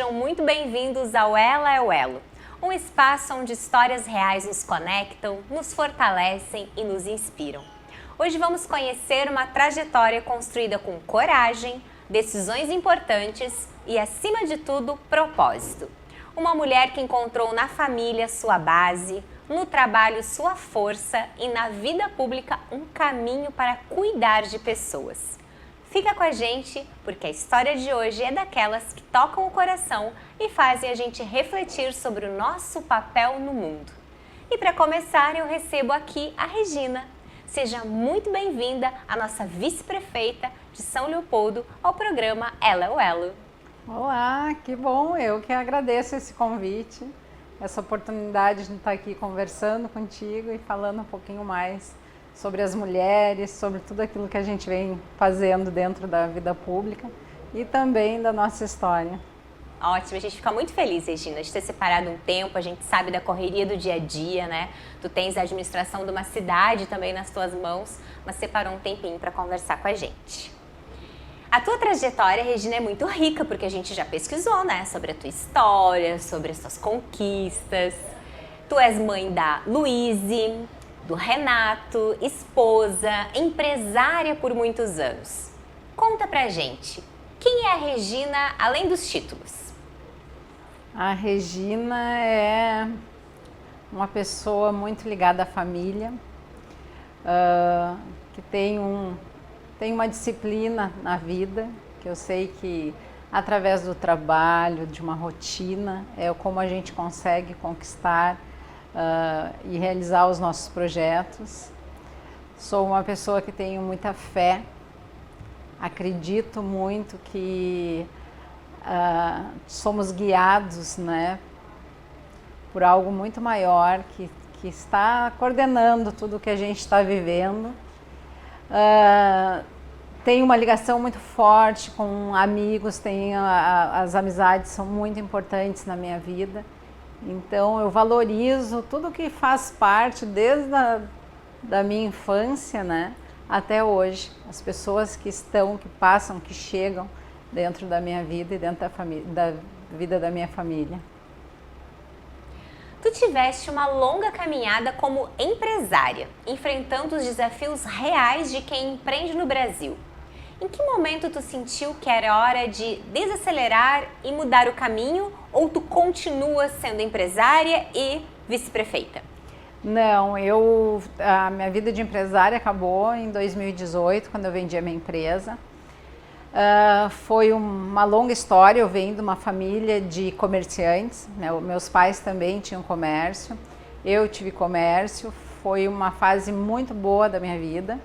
sejam muito bem-vindos ao Ela é o Elo, um espaço onde histórias reais nos conectam, nos fortalecem e nos inspiram. Hoje vamos conhecer uma trajetória construída com coragem, decisões importantes e, acima de tudo, propósito. Uma mulher que encontrou na família sua base, no trabalho sua força e na vida pública um caminho para cuidar de pessoas. Fica com a gente, porque a história de hoje é daquelas que tocam o coração e fazem a gente refletir sobre o nosso papel no mundo. E para começar, eu recebo aqui a Regina. Seja muito bem-vinda, a nossa vice-prefeita de São Leopoldo, ao programa Ela é o Elo. Olá, que bom, eu que agradeço esse convite, essa oportunidade de estar aqui conversando contigo e falando um pouquinho mais sobre as mulheres, sobre tudo aquilo que a gente vem fazendo dentro da vida pública e também da nossa história. Ótimo, a gente fica muito feliz, Regina, de ter separado um tempo, a gente sabe da correria do dia a dia, né? Tu tens a administração de uma cidade também nas tuas mãos, mas separou um tempinho para conversar com a gente. A tua trajetória, Regina, é muito rica, porque a gente já pesquisou, né? Sobre a tua história, sobre as tuas conquistas. Tu és mãe da Luíse, do Renato, esposa, empresária por muitos anos. Conta pra gente, quem é a Regina além dos títulos? A Regina é uma pessoa muito ligada à família, que tem uma disciplina na vida, que eu sei que através do trabalho, de uma rotina, é como a gente consegue conquistar e realizar os nossos projetos. Sou uma pessoa que tenho muita fé, acredito muito que somos guiados, né, por algo muito maior que está coordenando tudo que a gente está vivendo. Tenho uma ligação muito forte com amigos, as amizades são muito importantes na minha vida. Então eu valorizo tudo que faz parte desde da minha infância, né, até hoje. As pessoas que passam, que chegam dentro da minha vida e dentro da vida da minha família. Tu tiveste uma longa caminhada como empresária, enfrentando os desafios reais de quem empreende no Brasil. Em que momento tu sentiu que era hora de desacelerar e mudar o caminho, ou tu continuas sendo empresária e vice-prefeita? Não, a minha vida de empresária acabou em 2018, quando eu vendi a minha empresa. Foi uma longa história, eu venho de uma família de comerciantes, meus pais também tinham comércio, eu tive comércio, foi uma fase muito boa da minha vida.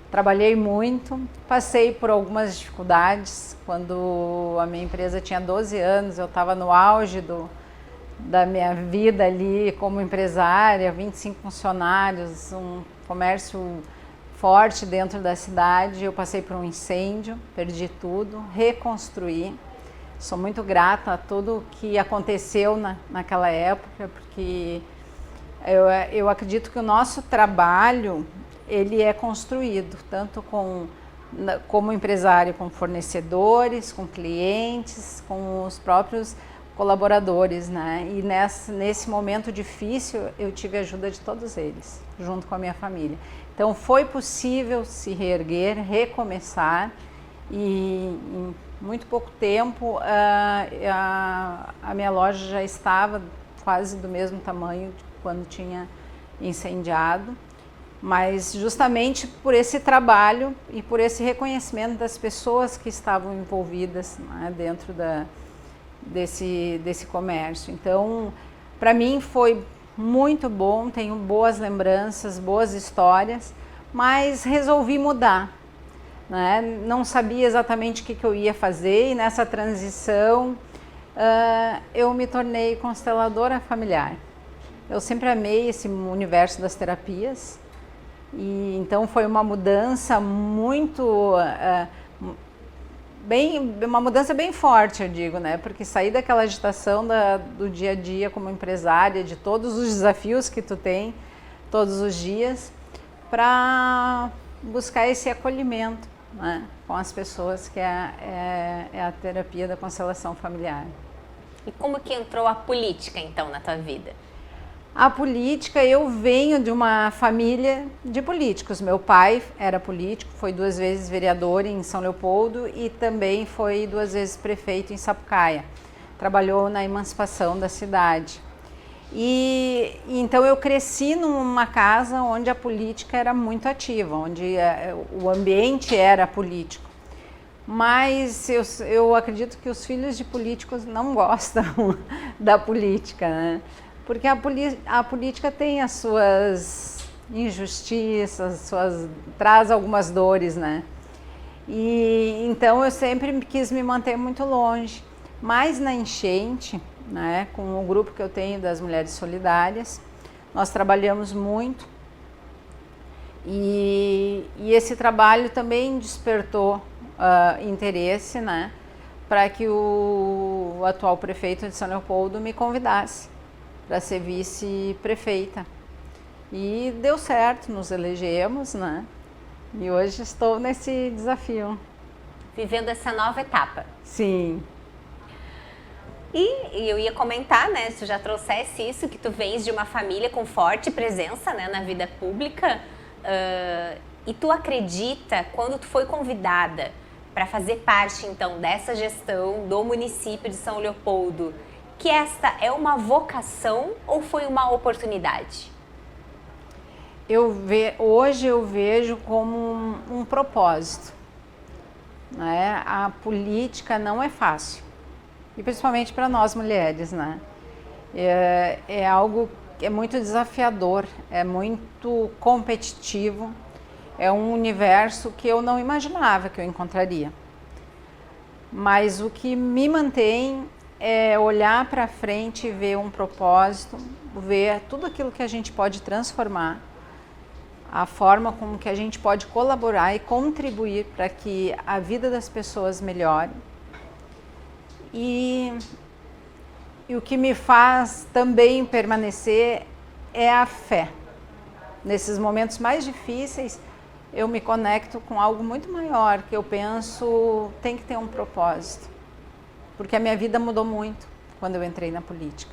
Trabalhei muito, passei por algumas dificuldades. Quando a minha empresa tinha 12 anos, eu estava no auge da minha vida ali como empresária, 25 funcionários, um comércio forte dentro da cidade. Eu passei por um incêndio, perdi tudo, reconstruí. Sou muito grata a tudo que aconteceu naquela época, porque eu acredito que o nosso trabalho ele é construído, tanto como empresário, com fornecedores, com clientes, com os próprios colaboradores, né? E nesse momento difícil eu tive a ajuda de todos eles, junto com a minha família. Então foi possível se reerguer, recomeçar, e em muito pouco tempo a minha loja já estava quase do mesmo tamanho de quando tinha incendiado. Mas justamente por esse trabalho e por esse reconhecimento das pessoas que estavam envolvidas, né, dentro desse comércio. Então, para mim foi muito bom, tenho boas lembranças, boas histórias, mas resolvi mudar, né? Não sabia exatamente o que eu ia fazer, e nessa transição eu me tornei consteladora familiar. Eu sempre amei esse universo das terapias. E então foi uma mudança uma mudança bem forte, eu digo, né? Porque sair daquela agitação do dia a dia como empresária, de todos os desafios que tu tem todos os dias, para buscar esse acolhimento, né, com as pessoas, que é a terapia da constelação familiar. E como que entrou a política, então, na tua vida? A política, eu venho de uma família de políticos. Meu pai era político, foi 2 vezes vereador em São Leopoldo e também foi 2 vezes prefeito em Sapucaia. Trabalhou na emancipação da cidade. E então eu cresci numa casa onde a política era muito ativa, onde o ambiente era político. Mas eu acredito que os filhos de políticos não gostam da política, né? Porque a política tem as suas injustiças, traz algumas dores, né? E então eu sempre quis me manter muito longe. Mas na enchente, né, com o grupo que eu tenho das Mulheres Solidárias, nós trabalhamos muito. E esse trabalho também despertou interesse, né, para que o atual prefeito de São Leopoldo me convidasse para ser vice-prefeita. E deu certo, nos elegemos, né? E hoje estou nesse desafio. Vivendo essa nova etapa. Sim. E eu ia comentar, né, se tu já trouxesse isso, que tu vens de uma família com forte presença, né, na vida pública, e tu acredita, quando tu foi convidada para fazer parte, então, dessa gestão do município de São Leopoldo, que esta é uma vocação ou foi uma oportunidade? Hoje eu vejo como um propósito, né? A política não é fácil, e principalmente para nós mulheres, né? É algo que é muito desafiador, é muito competitivo, é um universo que eu não imaginava que eu encontraria. Mas o que me mantém é olhar para frente e ver um propósito, ver tudo aquilo que a gente pode transformar, a forma como que a gente pode colaborar e contribuir para que a vida das pessoas melhore. E o que me faz também permanecer é a fé. Nesses momentos mais difíceis, eu me conecto com algo muito maior, que eu penso tem que ter um propósito. Porque a minha vida mudou muito quando eu entrei na política.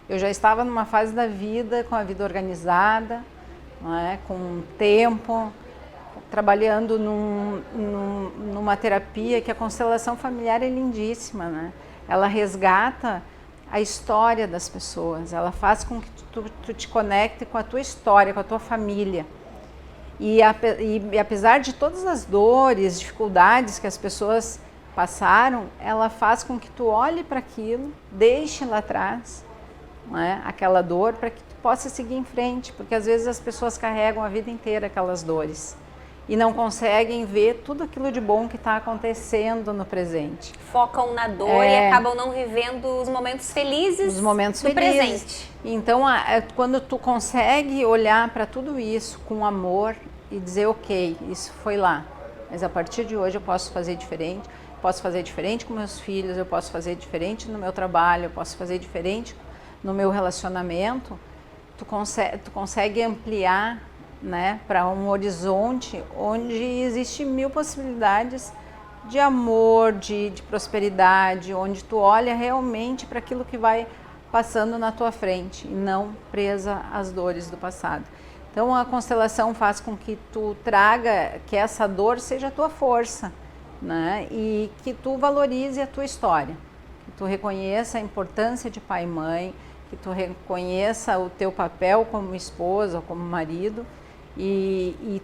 Eu já estava numa fase da vida, com a vida organizada, não é? Com tempo, trabalhando numa terapia que a constelação familiar é lindíssima, né? Ela resgata a história das pessoas, ela faz com que tu te conecte com a tua história, com a tua família. E apesar de todas as dores, dificuldades que as pessoas passaram, ela faz com que tu olhe para aquilo, deixe lá atrás, não é? Aquela dor, para que tu possa seguir em frente, porque às vezes as pessoas carregam a vida inteira aquelas dores e não conseguem ver tudo aquilo de bom que está acontecendo no presente. Focam na dor e acabam não vivendo os momentos felizes do presente. Então, quando tu consegue olhar para tudo isso com amor e dizer, ok, isso foi lá, mas a partir de hoje eu posso fazer diferente, posso fazer diferente com meus filhos, eu posso fazer diferente no meu trabalho, eu posso fazer diferente no meu relacionamento, tu consegue ampliar, né, para um horizonte onde existe 1000 possibilidades de amor, de prosperidade, onde tu olha realmente para aquilo que vai passando na tua frente e não presa às dores do passado. Então a constelação faz com que tu traga, que essa dor seja a tua força, né? E que tu valorize a tua história, que tu reconheça a importância de pai e mãe, que tu reconheça o teu papel como esposa ou como marido e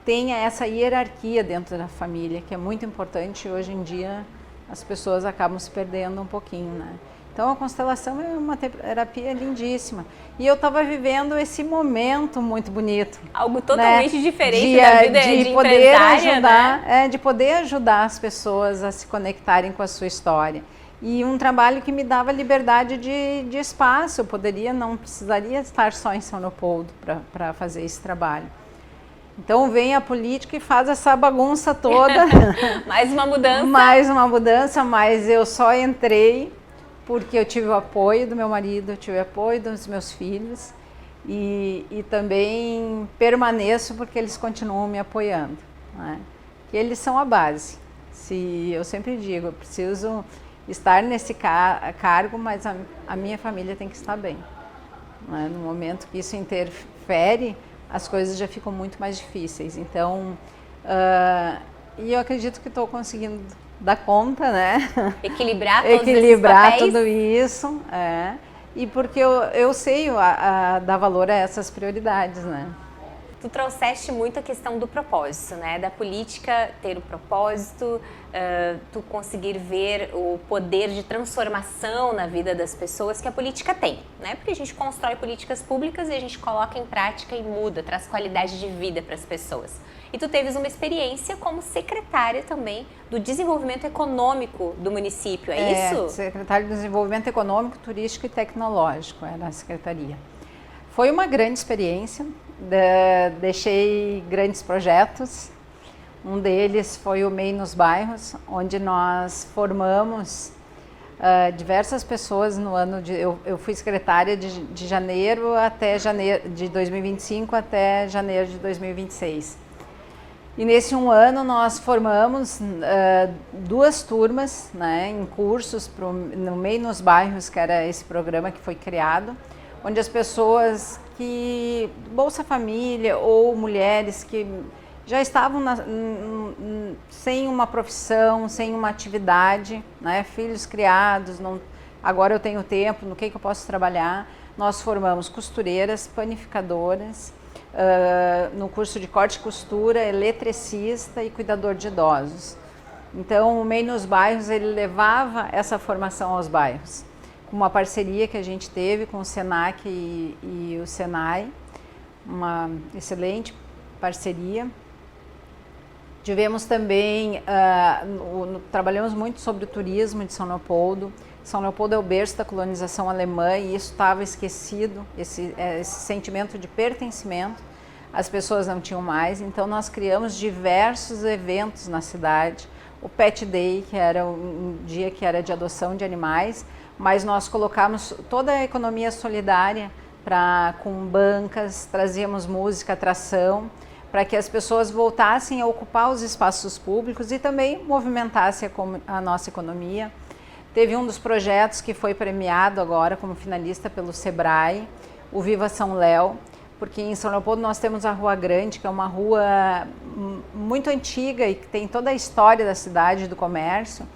tenha essa hierarquia dentro da família, que é muito importante. Hoje em dia as pessoas acabam se perdendo um pouquinho, né? Então a constelação é uma terapia lindíssima. E eu estava vivendo esse momento muito bonito. Algo totalmente, né, diferente da vida de poder empresária, ajudar, né? De poder ajudar as pessoas a se conectarem com a sua história. E um trabalho que me dava liberdade de espaço. Eu não precisaria estar só em São Leopoldo para fazer esse trabalho. Então vem a política e faz essa bagunça toda. Mais uma mudança. Mais uma mudança, mas eu só entrei porque eu tive o apoio do meu marido, eu tive o apoio dos meus filhos e também permaneço porque eles continuam me apoiando, né? E eles são a base. Eu sempre digo, eu preciso estar nesse cargo, mas a minha família tem que estar bem. Né? No momento que isso interfere, as coisas já ficam muito mais difíceis. Então, e eu acredito que estou conseguindo dar conta, né? Equilibrar todos Equilibrar esses papéis. tudo isso, e porque eu sei dar valor a essas prioridades, né? Tu trouxeste muito a questão do propósito, né? Da política ter o propósito, tu conseguir ver o poder de transformação na vida das pessoas que a política tem, né? Porque a gente constrói políticas públicas e a gente coloca em prática e muda, traz qualidade de vida para as pessoas. E tu teves uma experiência como secretária também do desenvolvimento econômico do município, é isso? Secretária de Desenvolvimento Econômico, Turístico e Tecnológico, era a secretaria. Foi uma grande experiência. Deixei grandes projetos, um deles foi o MEI nos Bairros, onde nós formamos diversas pessoas no ano de... Eu fui secretária de janeiro de 2025 até janeiro de 2026. E nesse um ano nós formamos 2 turmas, né, em cursos no MEI nos Bairros, que era esse programa que foi criado, onde as pessoas que Bolsa Família ou mulheres que já estavam sem uma profissão, sem uma atividade, né, filhos criados, agora eu tenho tempo, no que eu posso trabalhar, nós formamos costureiras, panificadoras, no curso de corte e costura, eletricista e cuidador de idosos. Então o MEI nos Bairros, ele levava essa formação aos bairros, com uma parceria que a gente teve com o Senac e o Senai, uma excelente parceria. Tivemos também, trabalhamos muito sobre o turismo de São Leopoldo. São Leopoldo é o berço da colonização alemã e isso estava esquecido, esse sentimento de pertencimento, as pessoas não tinham mais, então nós criamos diversos eventos na cidade. O Pet Day, que era um dia que era de adoção de animais, mas nós colocamos toda a economia solidária com bancas, trazíamos música, atração, para que as pessoas voltassem a ocupar os espaços públicos e também movimentassem a nossa economia. Teve um dos projetos que foi premiado agora como finalista pelo Sebrae, o Viva São Léo, porque em São Leopoldo nós temos a Rua Grande, que é uma rua muito antiga e que tem toda a história da cidade e do comércio,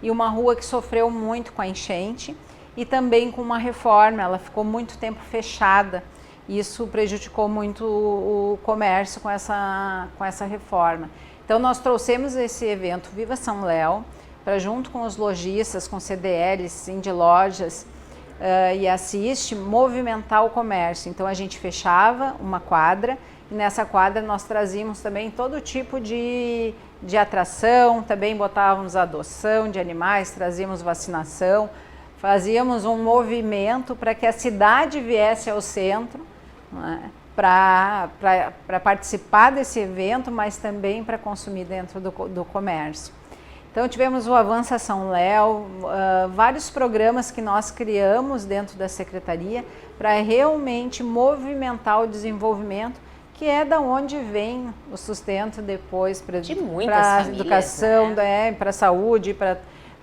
e uma rua que sofreu muito com a enchente e também com uma reforma, ela ficou muito tempo fechada. Isso prejudicou muito o comércio com essa reforma. Então nós trouxemos esse evento Viva São Léo, para junto com os lojistas, com CDLs, Cindy Lojas e Assiste, movimentar o comércio. Então a gente fechava uma quadra e nessa quadra nós trazíamos também todo tipo de atração, também botávamos adoção de animais, trazíamos vacinação, fazíamos um movimento para que a cidade viesse ao centro, né, para participar desse evento, mas também para consumir dentro do comércio. Então tivemos o Avança São Léo, vários programas que nós criamos dentro da secretaria para realmente movimentar o desenvolvimento, que é da onde vem o sustento depois para a educação, né? Para a saúde,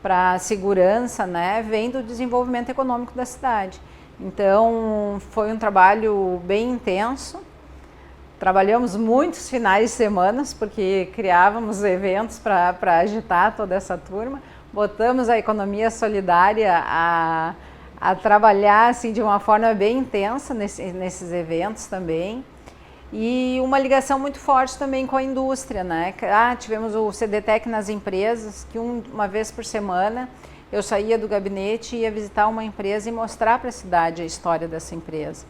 para a segurança, né? Vem do desenvolvimento econômico da cidade. Então foi um trabalho bem intenso. Trabalhamos muitos finais de semana, porque criávamos eventos para agitar toda essa turma. Botamos a economia solidária a trabalhar assim, de uma forma bem intensa nesses eventos também. E uma ligação muito forte também com a indústria, né? Tivemos o CDTEC nas empresas, que uma vez por semana eu saía do gabinete e ia visitar uma empresa e mostrar para a cidade a história dessa empresa.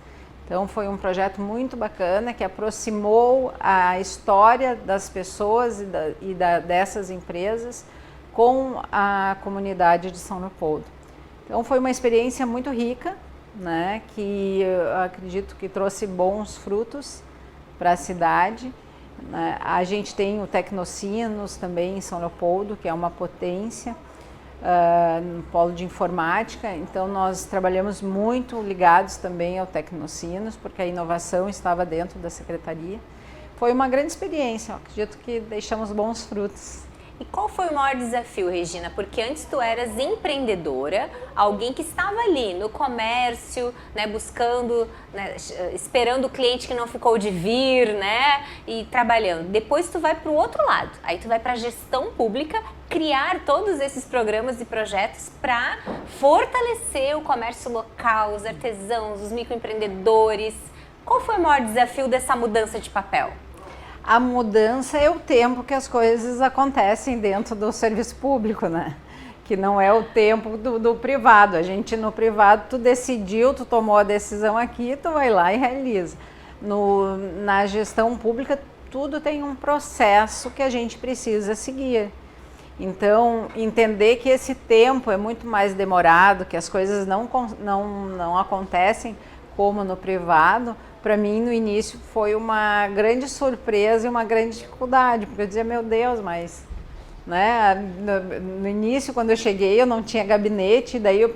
Então foi um projeto muito bacana que aproximou a história das pessoas dessas empresas com a comunidade de São Leopoldo. Então foi uma experiência muito rica, né, que eu acredito que trouxe bons frutos para a cidade. A gente tem o Tecnocinos também em São Leopoldo, que é uma potência no polo de informática, então nós trabalhamos muito ligados também ao Tecnocinos, porque a inovação estava dentro da secretaria. Foi uma grande experiência, eu acredito que deixamos bons frutos. E qual foi o maior desafio, Regina? Porque antes tu eras empreendedora, alguém que estava ali no comércio, né, buscando, né, esperando o cliente que não ficou de vir, né, e trabalhando. Depois tu vai para o outro lado, aí tu vai para a gestão pública, criar todos esses programas e projetos para fortalecer o comércio local, os artesãos, os microempreendedores. Qual foi o maior desafio dessa mudança de papel? A mudança é o tempo que as coisas acontecem dentro do serviço público, né? Que não é o tempo do privado. A gente no privado, tu decidiu, tu tomou a decisão aqui, tu vai lá e realiza. Na gestão pública, tudo tem um processo que a gente precisa seguir. Então, entender que esse tempo é muito mais demorado, que as coisas não acontecem como no privado, para mim no início foi uma grande surpresa e uma grande dificuldade, porque eu dizia, meu Deus, mas né, no início quando eu cheguei eu não tinha gabinete, daí eu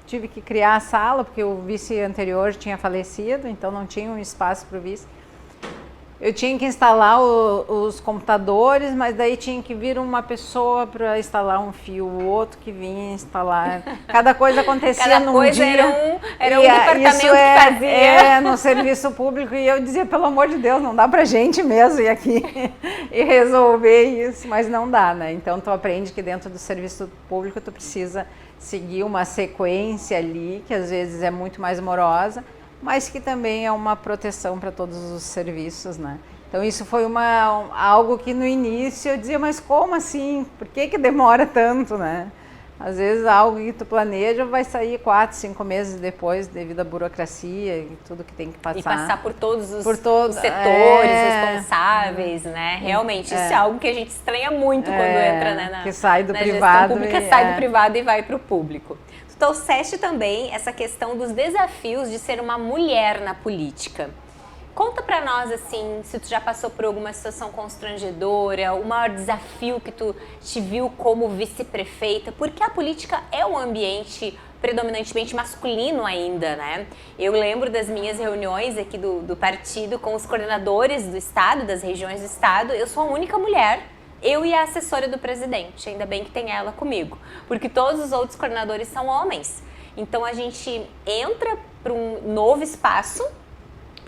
tive que criar a sala, porque o vice anterior tinha falecido, então não tinha um espaço para o vice. Eu tinha que instalar os computadores, mas daí tinha que vir uma pessoa para instalar um fio, o outro que vinha instalar. Cada coisa acontecia Cada num coisa dia. Era um departamento que fazia. No serviço público, e eu dizia, pelo amor de Deus, não dá pra gente mesmo ir aqui e resolver isso, mas não dá, né? Então tu aprende que dentro do serviço público tu precisa seguir uma sequência ali, que às vezes é muito mais morosa, mas que também é uma proteção para todos os serviços, né? Então isso foi algo que no início eu dizia, mas como assim? Por que demora tanto, né? Às vezes algo que tu planeja vai sair 4, 5 meses depois devido à burocracia e tudo que tem que passar. E passar por todos os setores responsáveis, né? Realmente, isso é algo que a gente estranha muito quando entra, né, que sai do na privado. Gestão pública, sai do privado e vai para o público. Tu trouxeste também essa questão dos desafios de ser uma mulher na política. Conta pra nós, assim, se tu já passou por alguma situação constrangedora, o maior desafio que tu te viu como vice-prefeita, porque a política é um ambiente predominantemente masculino ainda, né? Eu lembro das minhas reuniões aqui do partido com os coordenadores do estado, das regiões do estado, eu sou a única mulher, eu e a assessora do presidente, ainda bem que tem ela comigo, porque todos os outros coordenadores são homens. Então a gente entra para um novo espaço.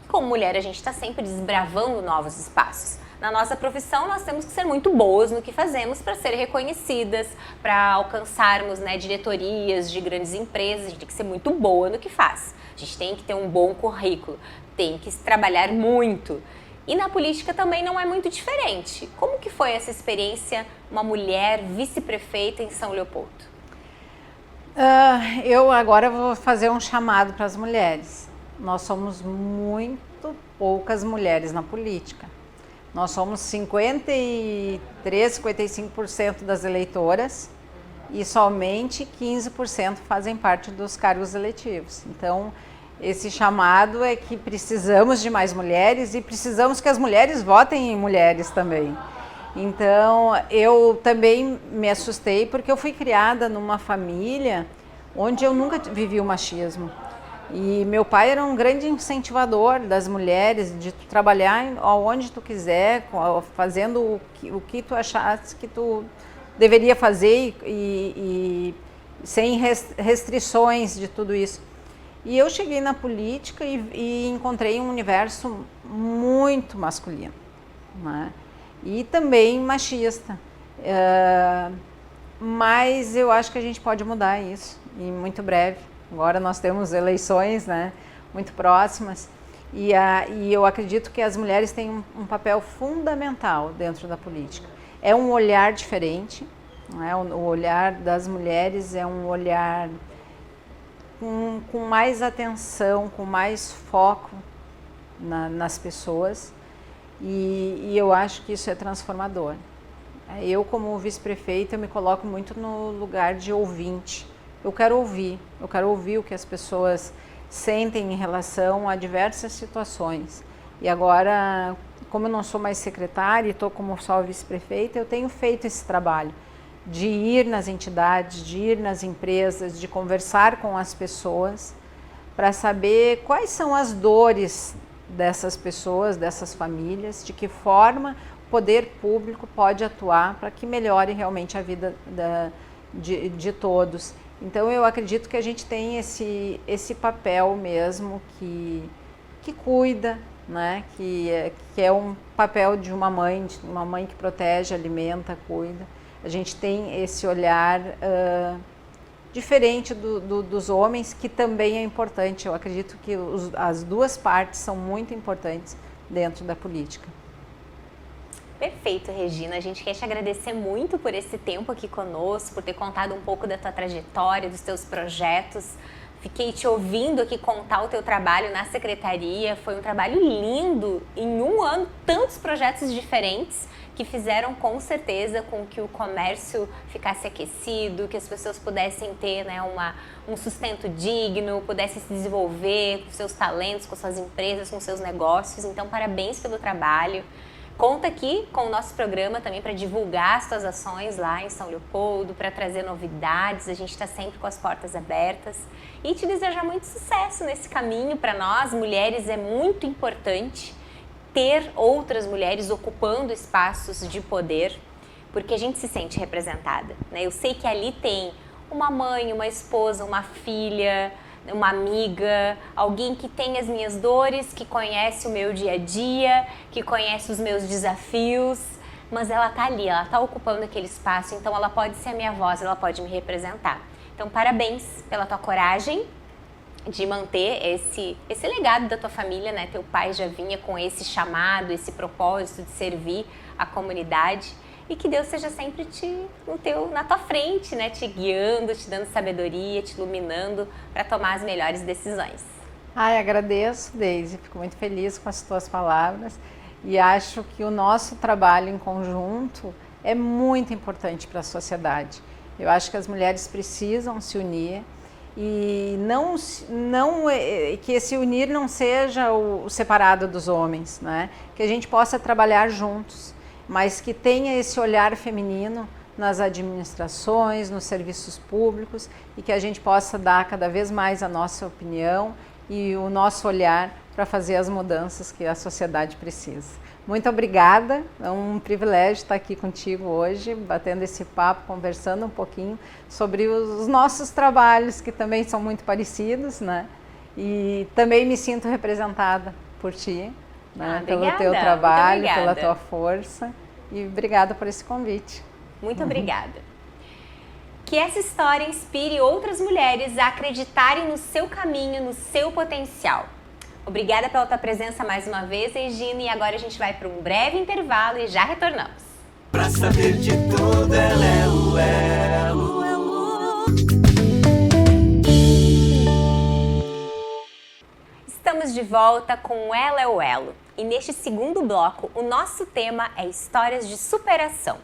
Como mulher, a gente está sempre desbravando novos espaços. Na nossa profissão, nós temos que ser muito boas no que fazemos para ser reconhecidas, para alcançarmos, né, diretorias de grandes empresas. A gente tem que ser muito boa no que faz. A gente tem que ter um bom currículo, tem que trabalhar muito. E na política também não é muito diferente. Como que foi essa experiência, uma mulher vice-prefeita em São Leopoldo? Eu agora vou fazer um chamado para as mulheres. Nós somos muito poucas mulheres na política. Nós somos 53, 55% das eleitoras e somente 15% fazem parte dos cargos eletivos. Então, esse chamado é que precisamos de mais mulheres e precisamos que as mulheres votem em mulheres também. Então, eu também me assustei porque eu fui criada numa família onde eu nunca vivi o machismo. E meu pai era um grande incentivador das mulheres, de tu trabalhar onde tu quiser, fazendo o que tu achasse que tu deveria fazer e sem restrições de tudo isso. E eu cheguei na política e encontrei um universo muito masculino, né? E também machista. Mas eu acho que a gente pode mudar isso em muito breve. Agora nós temos eleições, né, muito próximas e eu acredito que as mulheres têm um papel fundamental dentro da política. É um olhar diferente, né? O olhar das mulheres é um olhar com mais atenção, com mais foco nas pessoas e eu acho que isso é transformador. Eu, como vice-prefeita, eu me coloco muito no lugar de ouvinte. Eu quero ouvir o que as pessoas sentem em relação a diversas situações. E agora, como eu não sou mais secretária e estou como só vice-prefeita, eu tenho feito esse trabalho de ir nas entidades, de ir nas empresas, de conversar com as pessoas para saber quais são as dores dessas pessoas, dessas famílias, de que forma poder público pode atuar para que melhore realmente a vida de todos. Então eu acredito que a gente tem esse papel mesmo que cuida, né? Que é um papel de uma mãe que protege, alimenta, cuida. A gente tem esse olhar diferente dos homens, que também é importante. Eu acredito que as duas partes são muito importantes dentro da política. Perfeito, Regina. A gente quer te agradecer muito por esse tempo aqui conosco, por ter contado um pouco da tua trajetória, dos teus projetos. Fiquei te ouvindo aqui contar o teu trabalho na secretaria. Foi um trabalho lindo. Em um ano, tantos projetos diferentes que fizeram com certeza com que o comércio ficasse aquecido, que as pessoas pudessem ter, né, um sustento digno, pudessem se desenvolver com seus talentos, com suas empresas, com seus negócios. Então, parabéns pelo trabalho. Conta aqui com o nosso programa também para divulgar as suas ações lá em São Leopoldo, para trazer novidades. A gente está sempre com as portas abertas e te desejar muito sucesso nesse caminho. Para nós, mulheres, é muito importante ter outras mulheres ocupando espaços de poder, porque a gente se sente representada, né? Eu sei que ali tem uma mãe, uma esposa, uma filha, uma amiga, alguém que tem as minhas dores, que conhece o meu dia a dia, que conhece os meus desafios, mas ela tá ali, ela tá ocupando aquele espaço, então ela pode ser a minha voz, ela pode me representar. Então, parabéns pela tua coragem de manter esse legado da tua família, né? Teu pai já vinha com esse chamado, esse propósito de servir a comunidade. E que Deus seja sempre na tua frente, né? Te guiando, te dando sabedoria, te iluminando para tomar as melhores decisões. Ai, agradeço, Deise. Fico muito feliz com as tuas palavras e acho que o nosso trabalho em conjunto é muito importante para a sociedade. Eu acho que as mulheres precisam se unir e que esse unir não seja o separado dos homens, né? Que a gente possa trabalhar juntos, mas que tenha esse olhar feminino nas administrações, nos serviços públicos e que a gente possa dar cada vez mais a nossa opinião e o nosso olhar para fazer as mudanças que a sociedade precisa. Muito obrigada, é um privilégio estar aqui contigo hoje, batendo esse papo, conversando um pouquinho sobre os nossos trabalhos, que também são muito parecidos, né? E também me sinto representada por ti, né? Pelo teu trabalho, pela tua força. E obrigada por esse convite. Muito obrigada. Que essa história inspire outras mulheres a acreditarem no seu caminho, no seu potencial. Obrigada pela tua presença mais uma vez, Regina, e agora a gente vai para um breve intervalo e já retornamos. Pra saber de tudo, ela é o elo. Estamos de volta com o Ela é o Elo. E neste segundo bloco, o nosso tema é histórias de superação.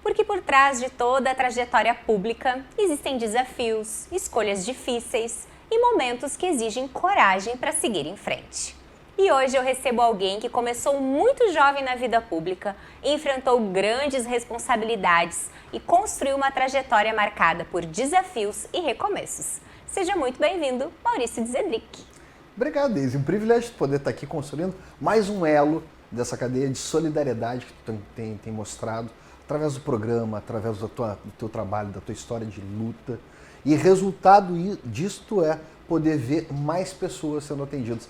Porque por trás de toda a trajetória pública existem desafios, escolhas difíceis e momentos que exigem coragem para seguir em frente. E hoje eu recebo alguém que começou muito jovem na vida pública, enfrentou grandes responsabilidades e construiu uma trajetória marcada por desafios e recomeços. Seja muito bem-vindo, Maurício Zedrick. Obrigado, Deise. Um privilégio poder estar aqui construindo mais um elo dessa cadeia de solidariedade que tu tem mostrado através do programa, através do teu trabalho, da tua história de luta. E resultado disto é poder ver mais pessoas sendo atendidas.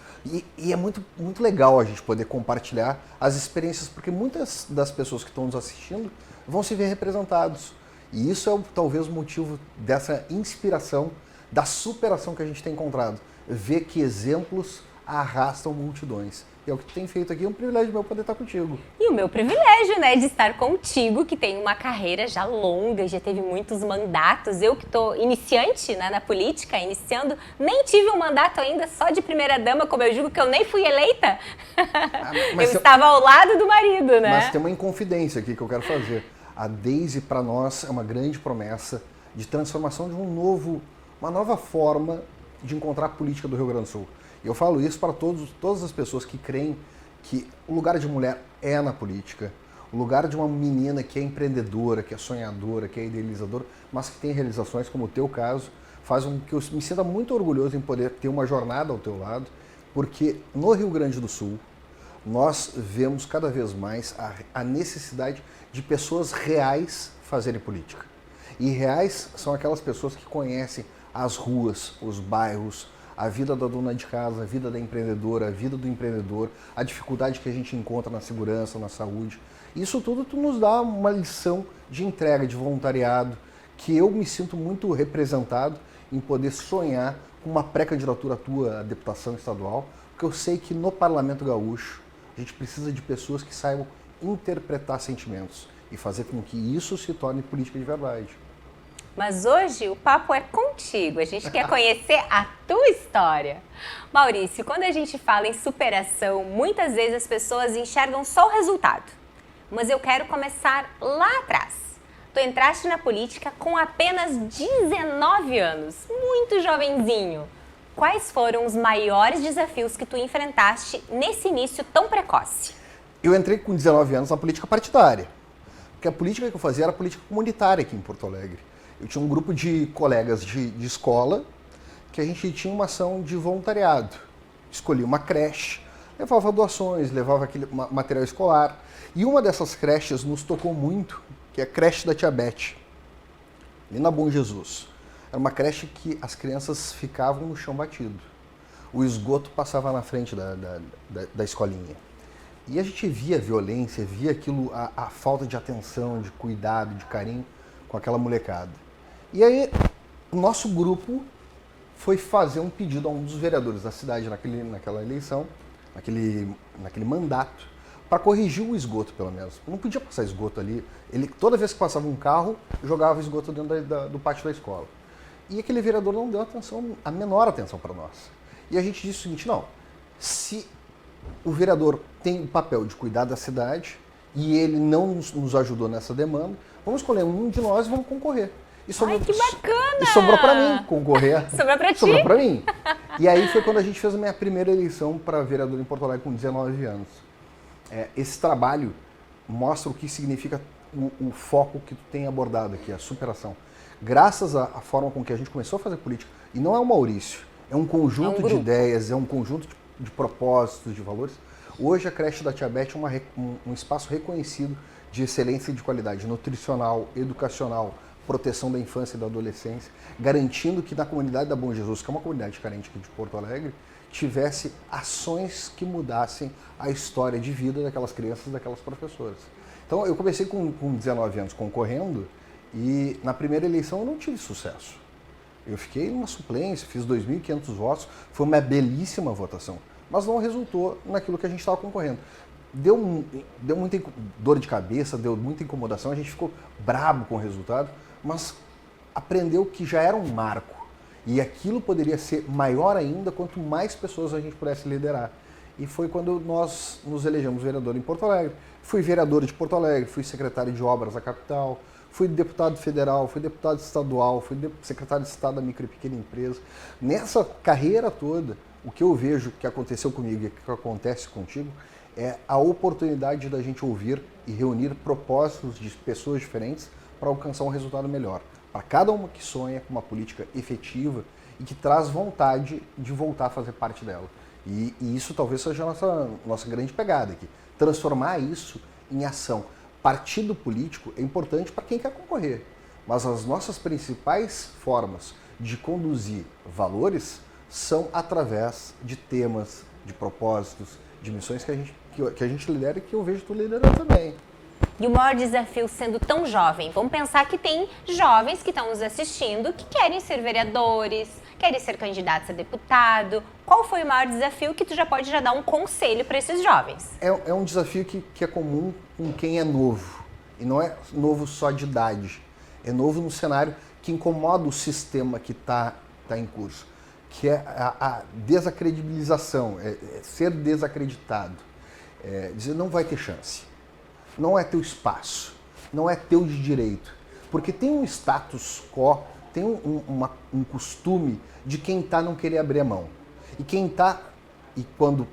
E é muito, muito legal a gente poder compartilhar as experiências, porque muitas das pessoas que estão nos assistindo vão se ver representados. E isso é talvez o motivo dessa inspiração, da superação que a gente tem encontrado. Ver que exemplos arrastam multidões. E é o que tu tem feito aqui, é um privilégio meu poder estar contigo. E o meu privilégio, né, de estar contigo, que tem uma carreira já longa, já teve muitos mandatos. Eu que estou iniciante, né, na política, iniciando, nem tive um mandato ainda, só de primeira-dama, como eu digo, que eu nem fui eleita. Eu estava ao lado do marido, né? Mas tem uma inconfidência aqui que eu quero fazer. A Deise, para nós, é uma grande promessa de transformação de uma nova forma de encontrar a política do Rio Grande do Sul. E eu falo isso para todas as pessoas que creem que o lugar de mulher é na política, o lugar de uma menina que é empreendedora, que é sonhadora, que é idealizadora, mas que tem realizações, como o teu caso, faz com que eu me sinta muito orgulhoso em poder ter uma jornada ao teu lado, porque no Rio Grande do Sul, nós vemos cada vez mais a necessidade de pessoas reais fazerem política. E reais são aquelas pessoas que conhecem as ruas, os bairros, a vida da dona de casa, a vida da empreendedora, a vida do empreendedor, a dificuldade que a gente encontra na segurança, na saúde. Isso tudo nos dá uma lição de entrega, de voluntariado, que eu me sinto muito representado em poder sonhar com uma pré-candidatura tua à deputação estadual, porque eu sei que no Parlamento Gaúcho a gente precisa de pessoas que saibam interpretar sentimentos e fazer com que isso se torne política de verdade. Mas hoje o papo é contigo, a gente quer conhecer a tua história. Maurício, quando a gente fala em superação, muitas vezes as pessoas enxergam só o resultado. Mas eu quero começar lá atrás. Tu entraste na política com apenas 19 anos, muito jovenzinho. Quais foram os maiores desafios que tu enfrentaste nesse início tão precoce? Eu entrei com 19 anos na política partidária, porque a política que eu fazia era política comunitária aqui em Porto Alegre. Eu tinha um grupo de colegas de escola que a gente tinha uma ação de voluntariado. Escolhia uma creche, levava doações, levava aquele material escolar. E uma dessas creches nos tocou muito, que é a creche da Tia Beth, ali na Bom Jesus. Era uma creche que as crianças ficavam no chão batido. O esgoto passava na frente da escolinha. E a gente via a violência, via aquilo, a falta de atenção, de cuidado, de carinho com aquela molecada. E aí, o nosso grupo foi fazer um pedido a um dos vereadores da cidade naquela eleição, naquele mandato, para corrigir o esgoto, pelo menos. Não podia passar esgoto ali. Ele, toda vez que passava um carro, jogava esgoto dentro do pátio da escola. E aquele vereador não deu a menor atenção para nós. E a gente disse o seguinte, não, se o vereador tem o papel de cuidar da cidade e ele não nos ajudou nessa demanda, vamos escolher um de nós e vamos concorrer. Ai, que bacana! E sobrou para mim concorrer. Sobrou para ti? Sobrou para mim. E aí foi quando a gente fez a minha primeira eleição para vereador em Porto Alegre com 19 anos. Esse trabalho mostra o que significa o foco que tu tem abordado aqui, a superação. Graças à forma com que a gente começou a fazer política, e não é o Maurício, é um conjunto de ideias, é um conjunto de propósitos, de valores. Hoje a creche da Tia Beth é um espaço reconhecido de excelência e de qualidade nutricional, educacional, proteção da infância e da adolescência, garantindo que na comunidade da Bom Jesus, que é uma comunidade carente aqui de Porto Alegre, tivesse ações que mudassem a história de vida daquelas crianças e daquelas professoras. Então eu comecei com 19 anos concorrendo e na primeira eleição eu não tive sucesso. Eu fiquei numa suplência, fiz 2.500 votos, foi uma belíssima votação, mas não resultou naquilo que a gente estava concorrendo. Deu muita dor de cabeça, deu muita incomodação, a gente ficou brabo com o resultado, mas aprendeu que já era um marco. E aquilo poderia ser maior ainda quanto mais pessoas a gente pudesse liderar. E foi quando nós nos elegemos vereador em Porto Alegre. Fui vereador de Porto Alegre, fui secretário de obras da capital, fui deputado federal, fui deputado estadual, fui secretário de Estado da micro e pequena empresa. Nessa carreira toda, o que eu vejo que aconteceu comigo e que acontece contigo é a oportunidade da gente ouvir e reunir propósitos de pessoas diferentes para alcançar um resultado melhor. Para cada uma que sonha com uma política efetiva e que traz vontade de voltar a fazer parte dela. E isso talvez seja a nossa grande pegada aqui. Transformar isso em ação. Partido político é importante para quem quer concorrer, mas as nossas principais formas de conduzir valores são através de temas, de propósitos, de missões que a gente lidera e que eu vejo tu liderando também. E o maior desafio sendo tão jovem? Vamos pensar que tem jovens que estão nos assistindo que querem ser vereadores, querem ser candidatos a deputado. Qual foi o maior desafio que tu já pode dar um conselho para esses jovens? É um desafio que é comum com quem é novo. E não é novo só de idade. É novo no cenário que incomoda o sistema que está em curso. Que é a desacredibilização, ser desacreditado. Dizer não vai ter chance. Não é teu espaço, não é teu de direito, porque tem um status quo, tem um costume de quem está não querer abrir a mão. E quem está, e quando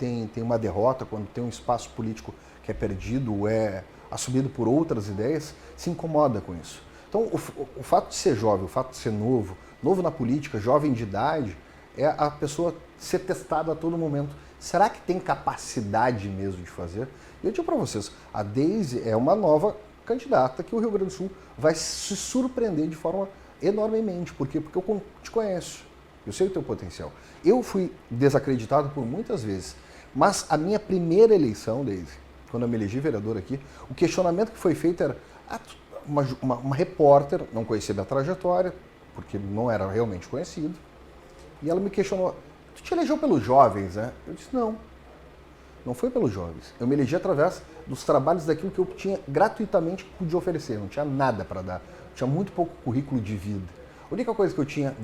tem uma derrota, quando tem um espaço político que é perdido ou é assumido por outras ideias, se incomoda com isso. Então o fato de ser jovem, o fato de ser novo na política, jovem de idade, é a pessoa ser testada a todo momento será que tem capacidade mesmo de fazer? E eu digo para vocês, a Deise é uma nova candidata que o Rio Grande do Sul vai se surpreender de forma enormemente. Por quê? Porque eu te conheço, eu sei o teu potencial. Eu fui desacreditado por muitas vezes, mas a minha primeira eleição, Deise, quando eu me elegi vereador aqui, o questionamento que foi feito era uma repórter, não conhecia minha trajetória, porque não era realmente conhecido, e ela me questionou, tu te elegeu pelos jovens, né? Eu disse, não foi pelos jovens. Eu me elegi através dos trabalhos daquilo que eu tinha gratuitamente podia oferecer, não tinha nada para dar, tinha muito pouco currículo de vida. A única coisa que eu tinha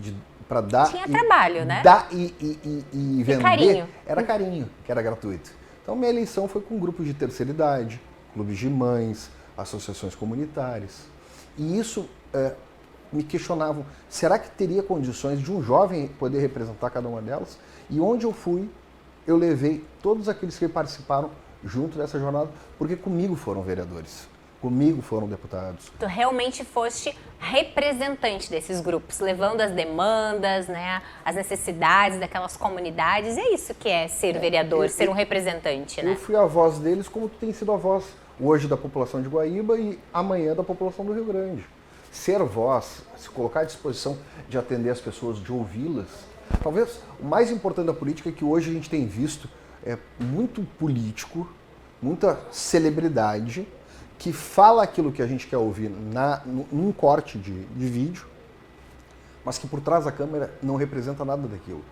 para dar... Tinha trabalho, né? Dar e vender carinho. Era carinho, que era gratuito. Então, minha eleição foi com grupos de terceira idade, clubes de mães, associações comunitárias. E isso me questionavam, será que teria condições de um jovem poder representar cada uma delas? E onde eu fui, eu levei todos aqueles que participaram junto dessa jornada, porque comigo foram vereadores, comigo foram deputados. Tu realmente foste representante desses grupos, levando as demandas, né, as necessidades daquelas comunidades. E é isso que é ser vereador, ser um representante, né? Eu fui a voz deles como tu tem sido a voz hoje da população de Guaíba e amanhã da população do Rio Grande. Ser voz, se colocar à disposição de atender as pessoas, de ouvi-las. Talvez o mais importante da política é que hoje a gente tem visto muito político, muita celebridade que fala aquilo que a gente quer ouvir num corte de vídeo, mas que por trás da câmera não representa nada daquilo.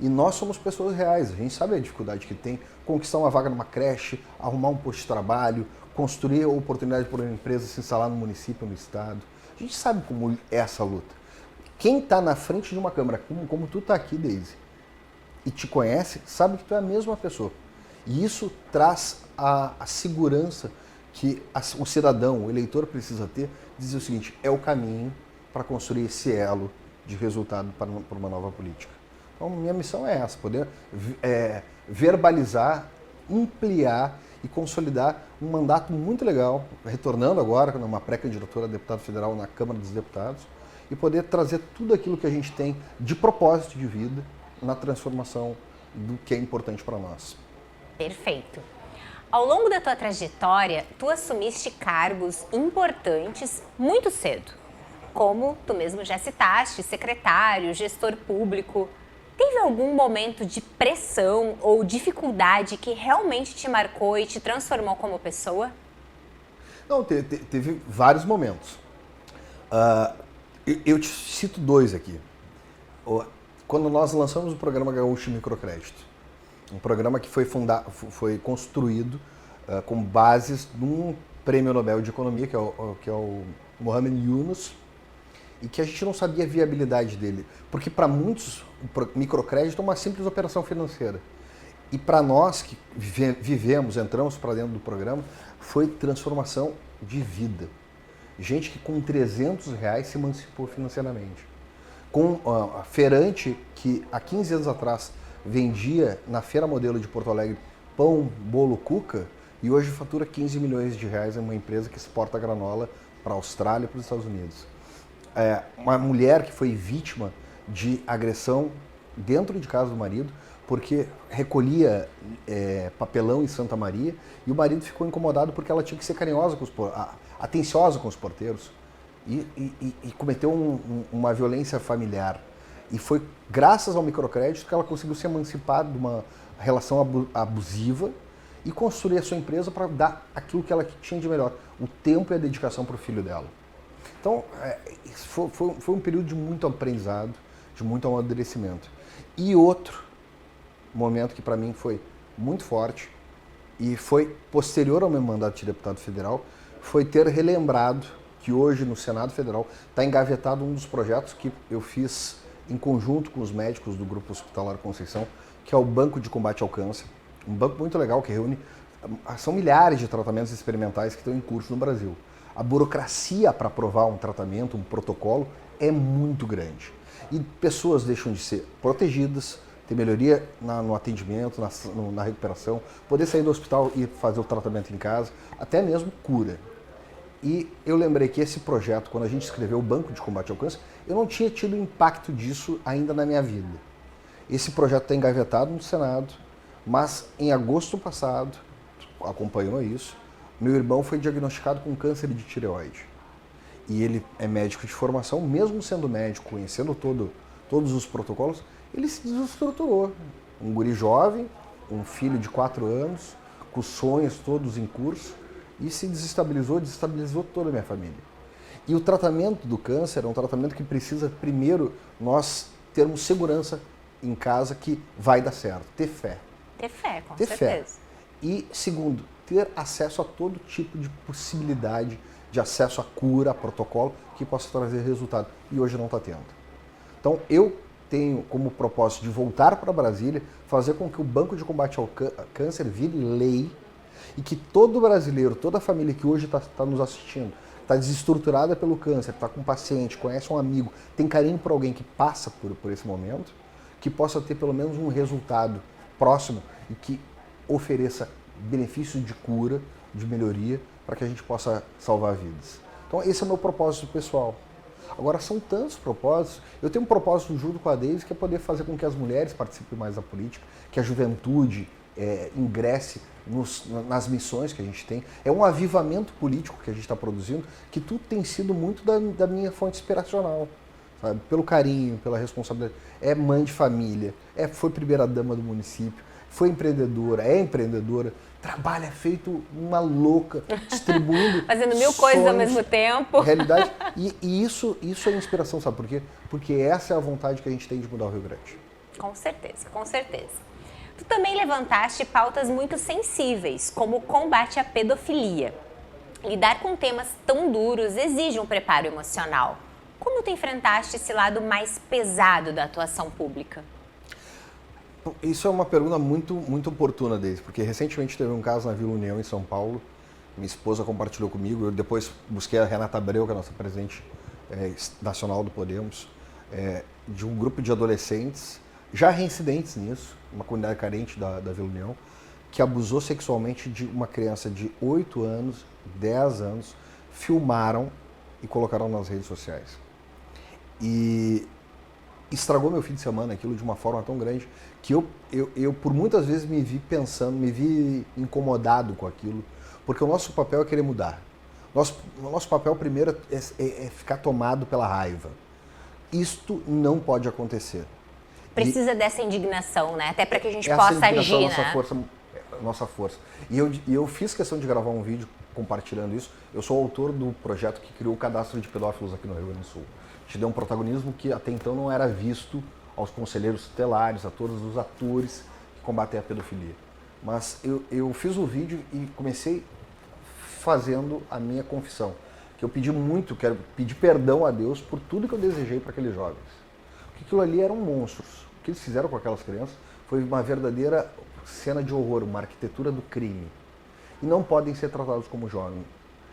E nós somos pessoas reais, a gente sabe a dificuldade que tem conquistar uma vaga numa creche, arrumar um posto de trabalho, construir a oportunidade para uma empresa se instalar no município, no estado. A gente sabe como é essa luta. Quem está na frente de uma câmera, como tu está aqui, Deise, e te conhece, sabe que tu é a mesma pessoa. E isso traz a segurança que o cidadão, o eleitor precisa ter, dizer o seguinte, é o caminho para construir esse elo de resultado para uma nova política. Então, minha missão é essa, poder verbalizar, ampliar e consolidar um mandato muito legal, retornando agora numa pré-candidatura a deputado federal na Câmara dos Deputados, e poder trazer tudo aquilo que a gente tem de propósito de vida na transformação do que é importante para nós. Perfeito. Ao longo da tua trajetória, tu assumiste cargos importantes muito cedo, como tu mesmo já citaste, secretário, gestor público. Teve algum momento de pressão ou dificuldade que realmente te marcou e te transformou como pessoa? Não, teve vários momentos. Eu te cito dois aqui. Quando nós lançamos o programa Gaúcho Microcrédito, um programa que foi construído com bases num prêmio Nobel de Economia, que é o Mohamed Yunus, e que a gente não sabia a viabilidade dele. Porque para muitos, o microcrédito é uma simples operação financeira. E para nós que entramos para dentro do programa, foi transformação de vida. Gente que com R$300 se emancipou financeiramente. Com a feirante que há 15 anos atrás vendia na Feira Modelo de Porto Alegre pão, bolo, cuca, e hoje fatura R$15 milhões em uma empresa que exporta granola para a Austrália e para os Estados Unidos. Uma mulher que foi vítima de agressão dentro de casa do marido, porque recolhia papelão em Santa Maria, e o marido ficou incomodado porque ela tinha que ser carinhosa, atenciosa com os porteiros, e cometeu uma violência familiar. E foi graças ao microcrédito que ela conseguiu se emancipar de uma relação abusiva e construir a sua empresa para dar aquilo que ela tinha de melhor, o tempo e a dedicação para o filho dela. Então, foi um período de muito aprendizado, de muito amadurecimento. E outro momento que para mim foi muito forte e foi posterior ao meu mandato de deputado federal, foi ter relembrado que hoje no Senado Federal está engavetado um dos projetos que eu fiz em conjunto com os médicos do Grupo Hospitalar Conceição, que é o Banco de Combate ao Câncer. Um banco muito legal que reúne, são milhares de tratamentos experimentais que estão em curso no Brasil. A burocracia para aprovar um tratamento, um protocolo, é muito grande. E pessoas deixam de ser protegidas, ter melhoria no atendimento, na recuperação, poder sair do hospital e fazer o tratamento em casa, até mesmo cura. E eu lembrei que esse projeto, quando a gente escreveu o Banco de Combate ao Câncer, eu não tinha tido impacto disso ainda na minha vida. Esse projeto está engavetado no Senado, Mas em agosto passado, acompanhou isso, meu irmão foi diagnosticado com câncer de tireoide. E ele é médico de formação, mesmo sendo médico, conhecendo todos os protocolos, ele se desestruturou. Um guri jovem, um filho de 4 anos, com os sonhos todos em curso, e se desestabilizou toda a minha família. E o tratamento do câncer é um tratamento que precisa, primeiro, nós termos segurança em casa que vai dar certo, ter fé. Ter fé, com Ter certeza. fé. E, segundo, ter acesso a todo tipo de possibilidade de acesso à cura, a protocolo, que possa trazer resultado. E hoje não está tendo. Então, eu tenho como propósito de voltar para Brasília, fazer com que o Banco de Combate ao Câncer vire lei e que todo brasileiro, toda família que hoje está nos assistindo, está desestruturada pelo câncer, está com um paciente, conhece um amigo, tem carinho por alguém que passa por esse momento, que possa ter pelo menos um resultado próximo e que ofereça benefícios de cura, de melhoria, para que a gente possa salvar vidas. Então esse é o meu propósito pessoal. Agora são tantos propósitos, eu tenho um propósito junto com a Deise que é poder fazer com que as mulheres participem mais da política, que a juventude ingresse nas missões que a gente tem. É um avivamento político que a gente está produzindo, que tudo tem sido muito da minha fonte inspiracional, sabe? Pelo carinho, pela responsabilidade. É mãe de família, foi primeira-dama do município, foi empreendedora, é empreendedora, trabalha feito uma louca, distribuindo fazendo mil coisas ao mesmo tempo. Realidade. E isso é inspiração, sabe por quê? Porque essa é a vontade que a gente tem de mudar o Rio Grande. Com certeza, com certeza. Tu também levantaste pautas muito sensíveis, como o combate à pedofilia. Lidar com temas tão duros exige um preparo emocional. Como tu enfrentaste esse lado mais pesado da atuação pública? Isso é uma pergunta muito, muito oportuna, Deise, porque recentemente teve um caso na Vila União, em São Paulo. Minha esposa compartilhou comigo, eu depois busquei a Renata Abreu, que é a nossa presidente nacional do Podemos, de um grupo de adolescentes, já reincidentes nisso, uma comunidade carente da Vila União, que abusou sexualmente de uma criança de 8 anos, 10 anos, filmaram e colocaram nas redes sociais. E estragou meu fim de semana aquilo de uma forma tão grande que eu por muitas vezes me vi pensando, me vi incomodado com aquilo, porque o nosso papel é querer mudar. O nosso papel primeiro é ficar tomado pela raiva. Isto não pode acontecer. Precisa dessa indignação, né? Até para que a gente possa agir, né? Nossa força. E eu fiz questão de gravar um vídeo compartilhando isso. Eu sou autor do projeto que criou o cadastro de pedófilos aqui no Rio Grande do Sul. Te deu um protagonismo que até então não era visto aos conselheiros tutelares, a todos os atores que combatem a pedofilia. Mas eu fiz o vídeo e comecei fazendo a minha confissão, que eu pedi muito, quero pedir perdão a Deus por tudo que eu desejei para aqueles jovens. Porque aquilo ali eram monstros. O que eles fizeram com aquelas crianças foi uma verdadeira cena de horror, uma arquitetura do crime. E não podem ser tratados como jovens.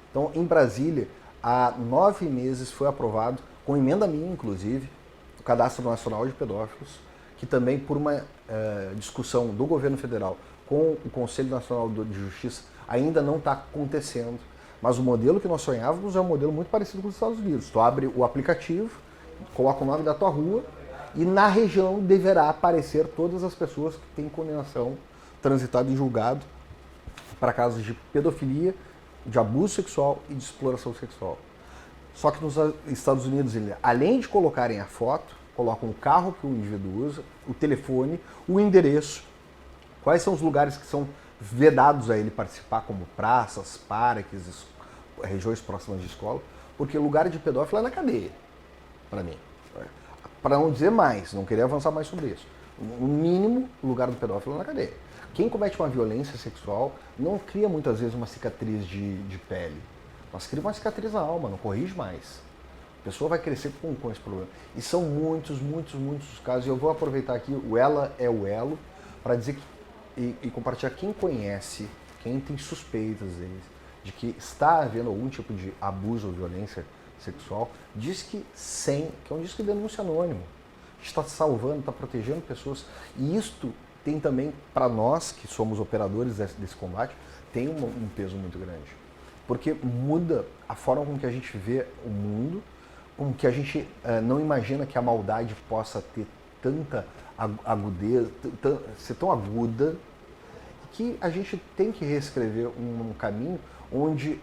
Então, em Brasília, há 9 meses foi aprovado, com emenda minha, inclusive, o Cadastro Nacional de Pedófilos, que também, por uma discussão do governo federal com o Conselho Nacional de Justiça, ainda não está acontecendo. Mas o modelo que nós sonhávamos é um modelo muito parecido com os Estados Unidos. Tu abre o aplicativo, coloca o nome da tua rua e na região deverá aparecer todas as pessoas que têm condenação transitada em julgado para casos de pedofilia, de abuso sexual e de exploração sexual. Só que nos Estados Unidos, além de colocarem a foto, colocam o carro que o indivíduo usa, o telefone, o endereço, quais são os lugares que são vedados a ele participar, como praças, parques, regiões próximas de escola, porque o lugar de pedófilo é na cadeia, para mim. Para não dizer mais, não querer avançar mais sobre isso. No mínimo, o lugar do pedófilo é na cadeia. Quem comete uma violência sexual não cria muitas vezes uma cicatriz de pele, mas cria uma cicatriz na alma, não corrige mais. A pessoa vai crescer com esse problema. E são muitos casos. E eu vou aproveitar aqui, o Ela é o Elo, para dizer e compartilhar quem conhece, quem tem suspeitas de que está havendo algum tipo de abuso ou violência sexual, Disque 100, que é um disque de denúncia anônimo. A gente está salvando, está protegendo pessoas. E isto tem também, para nós que somos operadores desse combate, tem um peso muito grande. Porque muda a forma com que a gente vê o mundo, com que a gente não imagina que a maldade possa ter tanta agudeza, ser tão aguda, que a gente tem que reescrever um caminho onde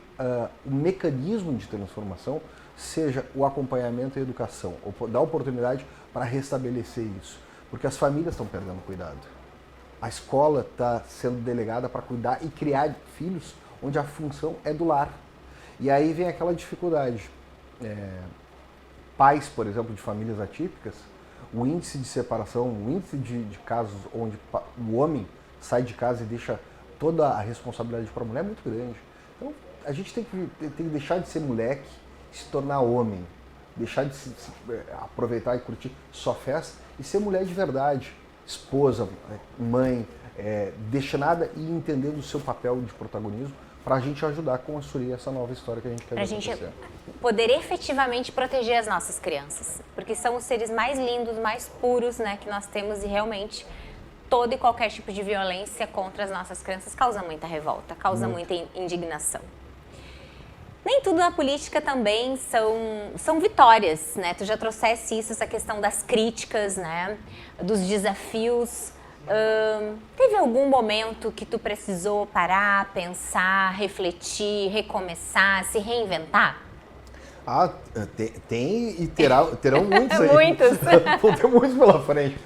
o mecanismo de transformação seja o acompanhamento e a educação, dar oportunidade para restabelecer isso, porque as famílias estão perdendo cuidado. A escola está sendo delegada para cuidar e criar filhos onde a função é do lar. E aí vem aquela dificuldade. Pais, por exemplo, de famílias atípicas, o índice de separação, o índice de casos onde o homem sai de casa e deixa toda a responsabilidade para a mulher é muito grande. Então, a gente tem que deixar de ser moleque, se tornar homem, deixar de aproveitar e curtir só festa e ser mulher de verdade, esposa, mãe, destinada e entendendo o seu papel de protagonismo para a gente ajudar a construir essa nova história que a gente quer ver acontecer. Pra gente poder efetivamente proteger as nossas crianças, porque são os seres mais lindos, mais puros, né, que nós temos, e realmente todo e qualquer tipo de violência contra as nossas crianças causa muita revolta, causa muita indignação. Nem tudo na política também são vitórias, né? Tu já trouxesse isso, essa questão das críticas, né? Dos desafios. Teve algum momento que tu precisou parar, pensar, refletir, recomeçar, se reinventar? Tem e terão muitos aí. Muitos. Vão ter muitos pela frente.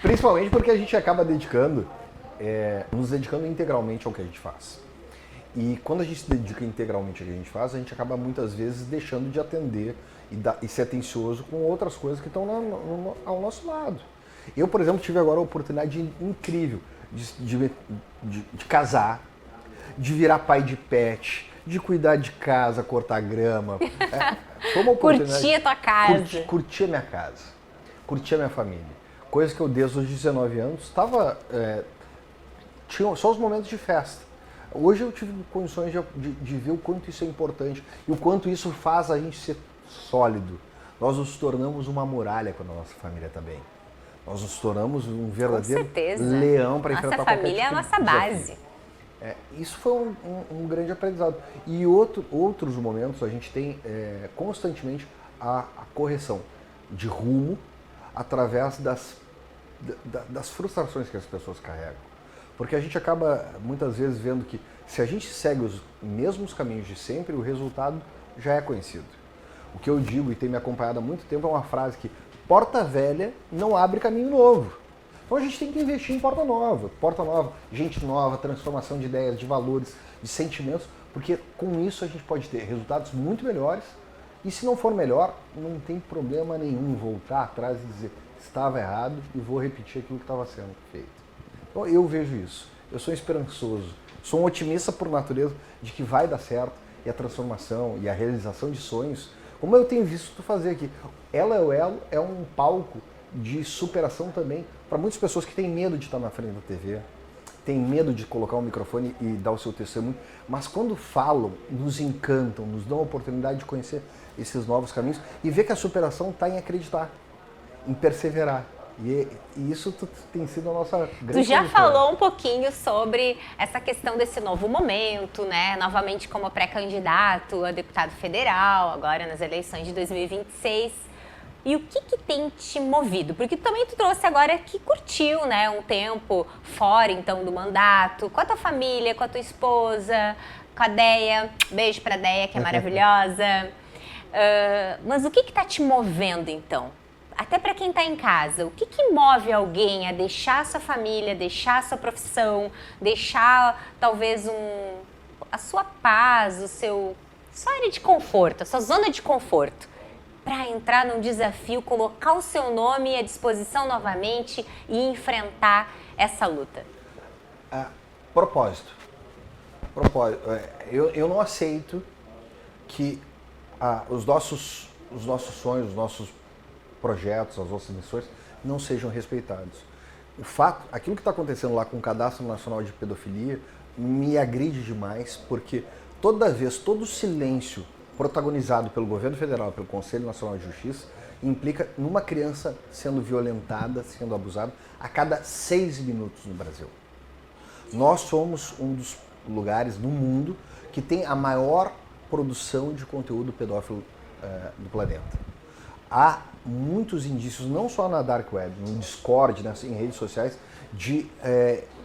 Principalmente porque a gente acaba nos dedicando integralmente ao que a gente faz. E quando a gente se dedica integralmente ao que a gente faz, a gente acaba muitas vezes deixando de atender e ser atencioso com outras coisas que estão ao nosso lado. Eu, por exemplo, tive agora a oportunidade incrível de casar, de virar pai de pet, de cuidar de casa, cortar grama. Foi uma oportunidade. Curtir a tua casa. Curtir a minha casa, curtir a minha família. Coisa que eu desde os 19 anos estava... tinha só os momentos de festa. Hoje eu tive condições de ver o quanto isso é importante e o quanto isso faz a gente ser sólido. Nós nos tornamos uma muralha com a nossa família também. Nós nos tornamos um verdadeiro leão para enfrentar qualquer tipo de desafio. Nossa família é a nossa base. Isso foi um grande aprendizado. E outros momentos a gente tem constantemente a correção de rumo através das frustrações que as pessoas carregam. Porque a gente acaba muitas vezes vendo que se a gente segue os mesmos caminhos de sempre, o resultado já é conhecido. O que eu digo e tem me acompanhado há muito tempo é uma frase que porta velha não abre caminho novo. Então a gente tem que investir em porta nova, gente nova, transformação de ideias, de valores, de sentimentos, porque com isso a gente pode ter resultados muito melhores e se não for melhor, não tem problema nenhum voltar atrás e dizer estava errado e vou repetir aquilo que estava sendo feito. Então eu vejo isso, eu sou esperançoso, sou um otimista por natureza de que vai dar certo e a transformação e a realização de sonhos, como eu tenho visto tu fazer aqui. Ela é o Elo, é um palco de superação também para muitas pessoas que têm medo de estar na frente da TV, têm medo de colocar um microfone e dar o seu testemunho, mas quando falam, nos encantam, nos dão a oportunidade de conhecer esses novos caminhos e ver que a superação está em acreditar, em perseverar. E isso tem sido a nossa grande... Tu já falou um pouquinho sobre essa questão desse novo momento, né? Novamente como pré-candidato a deputado federal, agora nas eleições de 2026. E o que tem te movido? Porque também tu trouxe agora que curtiu, né? Um tempo fora, então, do mandato, com a tua família, com a tua esposa, com a Deia. Beijo pra Deia, que é maravilhosa. Mas o que tá te movendo, então? Até para quem está em casa, o que move alguém a deixar a sua família, deixar a sua profissão, deixar talvez a sua paz, sua área de conforto, a sua zona de conforto, para entrar num desafio, colocar o seu nome à disposição novamente e enfrentar essa luta? Propósito. Eu não aceito que os nossos sonhos, os nossos projetos, as nossas missões não sejam respeitados. Aquilo que está acontecendo lá com o Cadastro Nacional de Pedofilia me agride demais, porque todo silêncio protagonizado pelo governo federal, pelo Conselho Nacional de Justiça, implica numa criança sendo violentada, sendo abusada a cada 6 minutos no Brasil. Nós somos um dos lugares no mundo que tem a maior produção de conteúdo pedófilo do planeta. Há muitos indícios, não só na Dark Web, no Discord, em redes sociais, de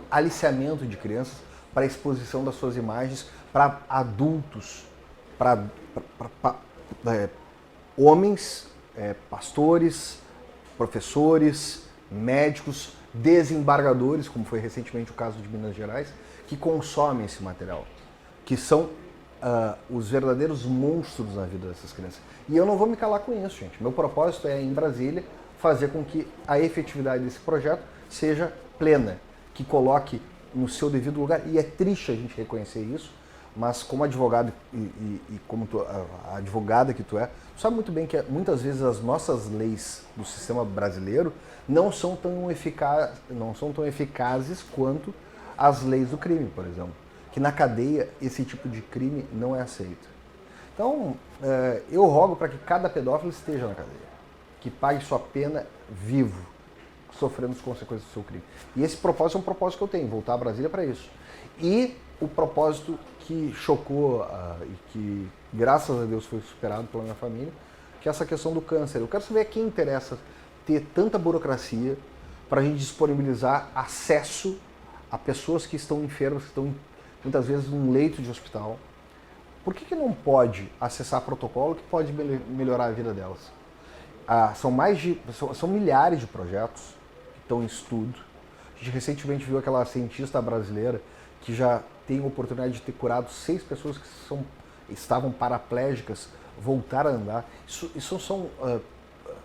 aliciamento de crianças para a exposição das suas imagens para adultos, para homens, pastores, professores, médicos, desembargadores, como foi recentemente o caso de Minas Gerais, que consomem esse material, que são os verdadeiros monstros na vida dessas crianças. E eu não vou me calar com isso, gente. Meu propósito é, em Brasília, fazer com que a efetividade desse projeto seja plena, que coloque no seu devido lugar, e é triste a gente reconhecer isso, mas como advogado e como a advogada que tu sabe muito bem que muitas vezes as nossas leis do sistema brasileiro não são tão eficazes quanto as leis do crime, por exemplo. Que na cadeia esse tipo de crime não é aceito. Então, eu rogo para que cada pedófilo esteja na cadeia, que pague sua pena vivo, sofrendo as consequências do seu crime. E esse propósito é um propósito que eu tenho, voltar a Brasília para isso. E o propósito que chocou e que, graças a Deus, foi superado pela minha família, que é essa questão do câncer. Eu quero saber a quem interessa ter tanta burocracia para a gente disponibilizar acesso a pessoas que estão enfermas, que estão muitas vezes num leito de hospital. Por que não pode acessar protocolo que pode melhorar a vida delas? São milhares de projetos que estão em estudo. A gente recentemente viu aquela cientista brasileira que já tem a oportunidade de ter curado 6 pessoas que estavam paraplégicas, voltar a andar. Isso são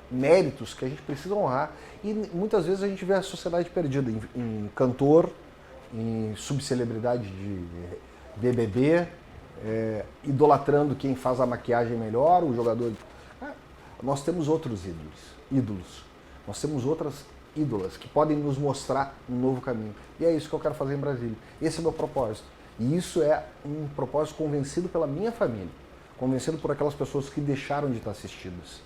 méritos que a gente precisa honrar. E muitas vezes a gente vê a sociedade perdida em cantor, em subcelebridade de BBB, idolatrando quem faz a maquiagem melhor, o jogador. Nós temos outros ídolos. Nós temos outras ídolas que podem nos mostrar um novo caminho. E é isso que eu quero fazer em Brasília. Esse é o meu propósito. E isso é um propósito convencido pela minha família, convencido por aquelas pessoas que deixaram de estar assistidas.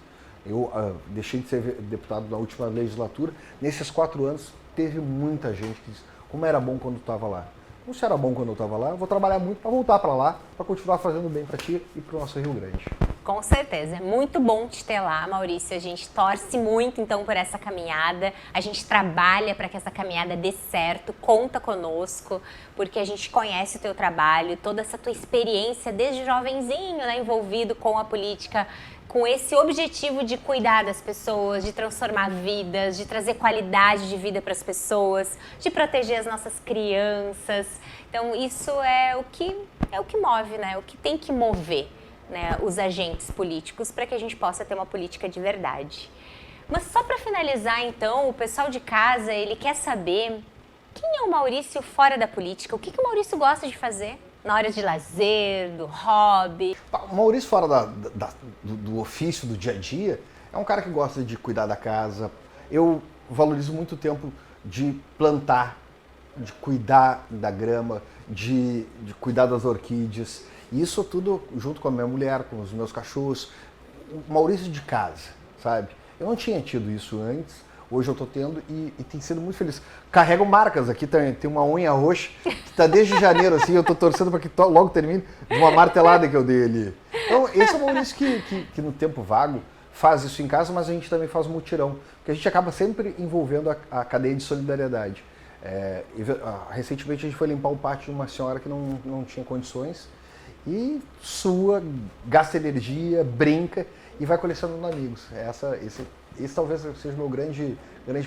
Eu deixei de ser deputado na última legislatura. Nesses 4 anos, teve muita gente que disse: como era bom quando eu estava lá. Não se era bom quando eu estava lá, eu vou trabalhar muito para voltar para lá, para continuar fazendo bem para ti e para o nosso Rio Grande. Com certeza, é muito bom te ter lá, Maurício. A gente torce muito, então, por essa caminhada. A gente trabalha para que essa caminhada dê certo, conta conosco, porque a gente conhece o teu trabalho, toda essa tua experiência desde jovenzinho, né, envolvido com a política, com esse objetivo de cuidar das pessoas, de transformar vidas, de trazer qualidade de vida para as pessoas, de proteger as nossas crianças. Então, isso é o que move, né? O que tem que mover, né, os agentes políticos para que a gente possa ter uma política de verdade. Mas só para finalizar, então, o pessoal de casa, ele quer saber quem é o Maurício fora da política, o que o Maurício gosta de fazer na hora de lazer, do hobby. O Maurício fora do ofício, do dia a dia, é um cara que gosta de cuidar da casa. Eu valorizo muito o tempo de plantar, de cuidar da grama, de cuidar das orquídeas. E isso tudo junto com a minha mulher, com os meus cachorros. O Maurício de casa, sabe? Eu não tinha tido isso antes, hoje eu tô tendo e tem sido muito feliz. Carrego marcas aqui, tem uma unha roxa que tá desde janeiro, assim, eu tô torcendo para que logo termine de uma martelada que eu dei ali. Então, esse é o Maurício que no tempo vago faz isso em casa, mas a gente também faz um mutirão, porque a gente acaba sempre envolvendo a cadeia de solidariedade. Recentemente a gente foi limpar o pátio de uma senhora que não tinha condições, e gasta energia, brinca e vai colecionando amigos. Esse talvez seja o meu grande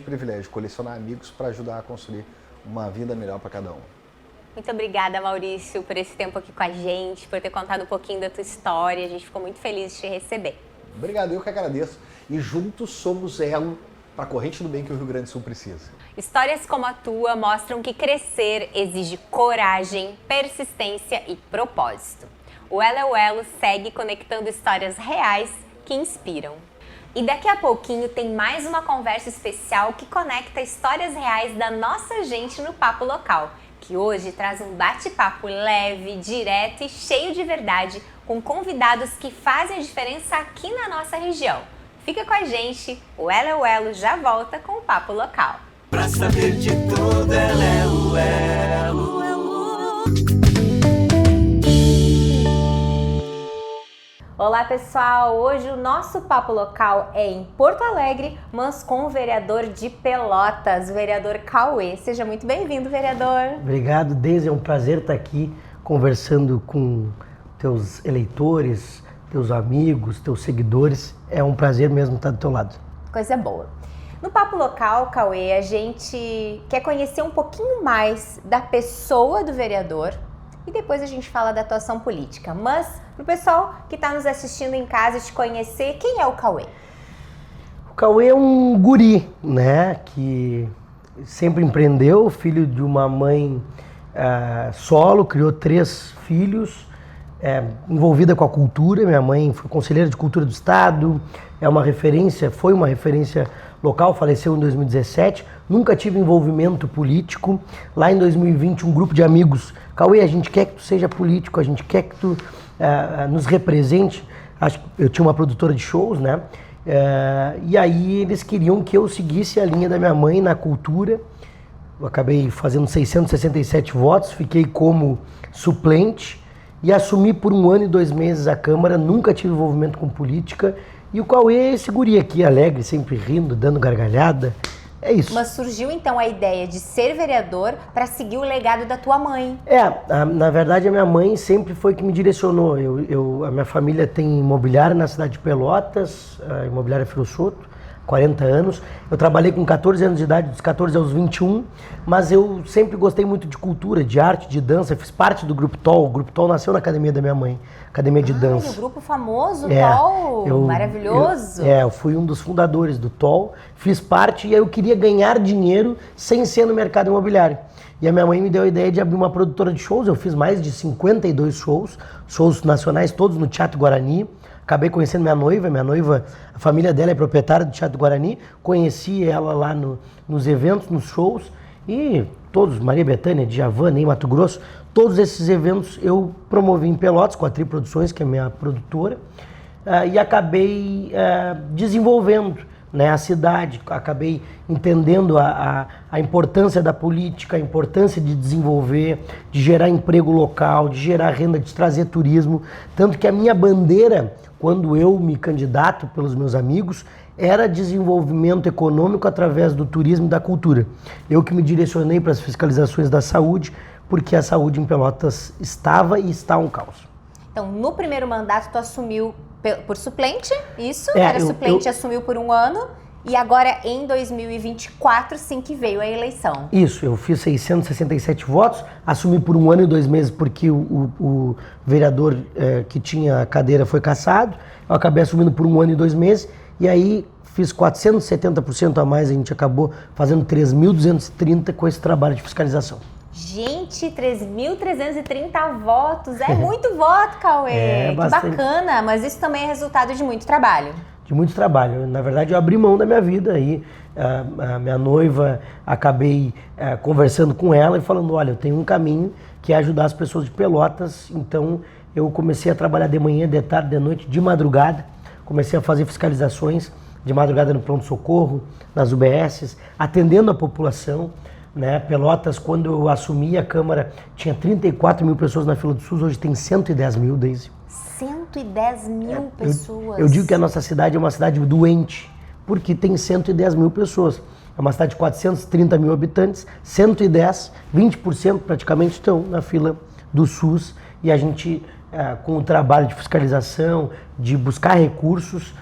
privilégio, colecionar amigos para ajudar a construir uma vida melhor para cada um. Muito obrigada, Maurício, por esse tempo aqui com a gente, por ter contado um pouquinho da tua história. A gente ficou muito feliz de te receber. Obrigado, eu que agradeço. E juntos somos elo para a corrente do bem que o Rio Grande do Sul precisa. Histórias como a tua mostram que crescer exige coragem, persistência e propósito. O Elo é o Elo segue conectando histórias reais que inspiram. E daqui a pouquinho tem mais uma conversa especial que conecta histórias reais da nossa gente no Papo Local, que hoje traz um bate-papo leve, direto e cheio de verdade, com convidados que fazem a diferença aqui na nossa região. Fica com a gente, o Elo é o Elo já volta com o Papo Local. Pra saber de tudo, ela é o Elo. Olá pessoal, hoje o nosso papo local é em Porto Alegre, mas com o vereador de Pelotas, o vereador Cauê. Seja muito bem-vindo, vereador. Obrigado, Deise, é um prazer estar aqui conversando com teus eleitores, teus amigos, teus seguidores. É um prazer mesmo estar do teu lado. Coisa boa. No papo local, Cauê, a gente quer conhecer um pouquinho mais da pessoa do vereador e depois a gente fala da atuação política. Mas, para o pessoal que está nos assistindo em casa te conhecer, quem é o Cauê? O Cauê é um guri, né, que sempre empreendeu, filho de uma mãe solo, criou 3 filhos, envolvida com a cultura. Minha mãe foi conselheira de cultura do estado, foi uma referência local, faleceu em 2017, nunca tive envolvimento político. Lá em 2020, um grupo de amigos, Cauê, a gente quer que tu seja político, a gente quer que tu nos represente. Eu tinha uma produtora de shows, né? E aí eles queriam que eu seguisse a linha da minha mãe na cultura. Eu acabei fazendo 667 votos, fiquei como suplente e assumi por 1 ano e 2 meses a Câmara, nunca tive envolvimento com política. E o Cauê é esse guri aqui, alegre, sempre rindo, dando gargalhada. É isso. Mas surgiu então a ideia de ser vereador para seguir o legado da tua mãe. Na verdade a minha mãe sempre foi que me direcionou. A minha família tem imobiliária na cidade de Pelotas, a imobiliária Filossoto, 40 anos. Eu trabalhei com 14 anos de idade, dos 14 aos 21, mas eu sempre gostei muito de cultura, de arte, de dança. Eu fiz parte do Grupo TOL. O Grupo TOL nasceu na academia da minha mãe, academia de dança. O grupo famoso, TOL, maravilhoso. Eu fui um dos fundadores do TOL, fiz parte e eu queria ganhar dinheiro sem ser no mercado imobiliário. E a minha mãe me deu a ideia de abrir uma produtora de shows. Eu fiz mais de 52 shows nacionais, todos no Teatro Guarani. Acabei conhecendo minha noiva, a família dela é proprietária do Teatro Guarani, conheci ela lá nos eventos, nos shows, e todos, Maria Bethânia, Djavan, em Mato Grosso, todos esses eventos eu promovi em Pelotas, com a Tri Produções, que é minha produtora, e acabei desenvolvendo, né, a cidade, acabei entendendo a importância da política, a importância de desenvolver, de gerar emprego local, de gerar renda, de trazer turismo, tanto que a minha bandeira, quando eu me candidato pelos meus amigos, era desenvolvimento econômico através do turismo e da cultura. Eu que me direcionei para as fiscalizações da saúde, porque a saúde em Pelotas estava e está um caos. Então, no primeiro mandato, tu assumiu por suplente, isso? Era suplente e assumiu por 1 ano. E agora, em 2024, sim que veio a eleição. Isso, eu fiz 667 votos, assumi por 1 ano e 2 meses porque o vereador que tinha a cadeira foi cassado. Eu acabei assumindo por 1 ano e 2 meses e aí fiz 470% a mais, a gente acabou fazendo 3.230 com esse trabalho de fiscalização. Gente, 3.330 votos, é muito voto, Cauê, que bacana, mas isso também é resultado de muito trabalho. De muito trabalho. Na verdade, eu abri mão da minha vida aí. A minha noiva, acabei conversando com ela e falando, olha, eu tenho um caminho que é ajudar as pessoas de Pelotas. Então, eu comecei a trabalhar de manhã, de tarde, de noite, de madrugada. Comecei a fazer fiscalizações de madrugada no pronto-socorro, nas UBSs, atendendo a população. Né? Pelotas, quando eu assumi a Câmara, tinha 34 mil pessoas na fila do SUS, hoje tem 110 mil, Deise. 110 mil pessoas. Eu digo que a nossa cidade é uma cidade doente, porque tem 110 mil pessoas. É uma cidade de 430 mil habitantes, 110, 20% praticamente estão na fila do SUS. E a gente, com o trabalho de fiscalização, de buscar recursos,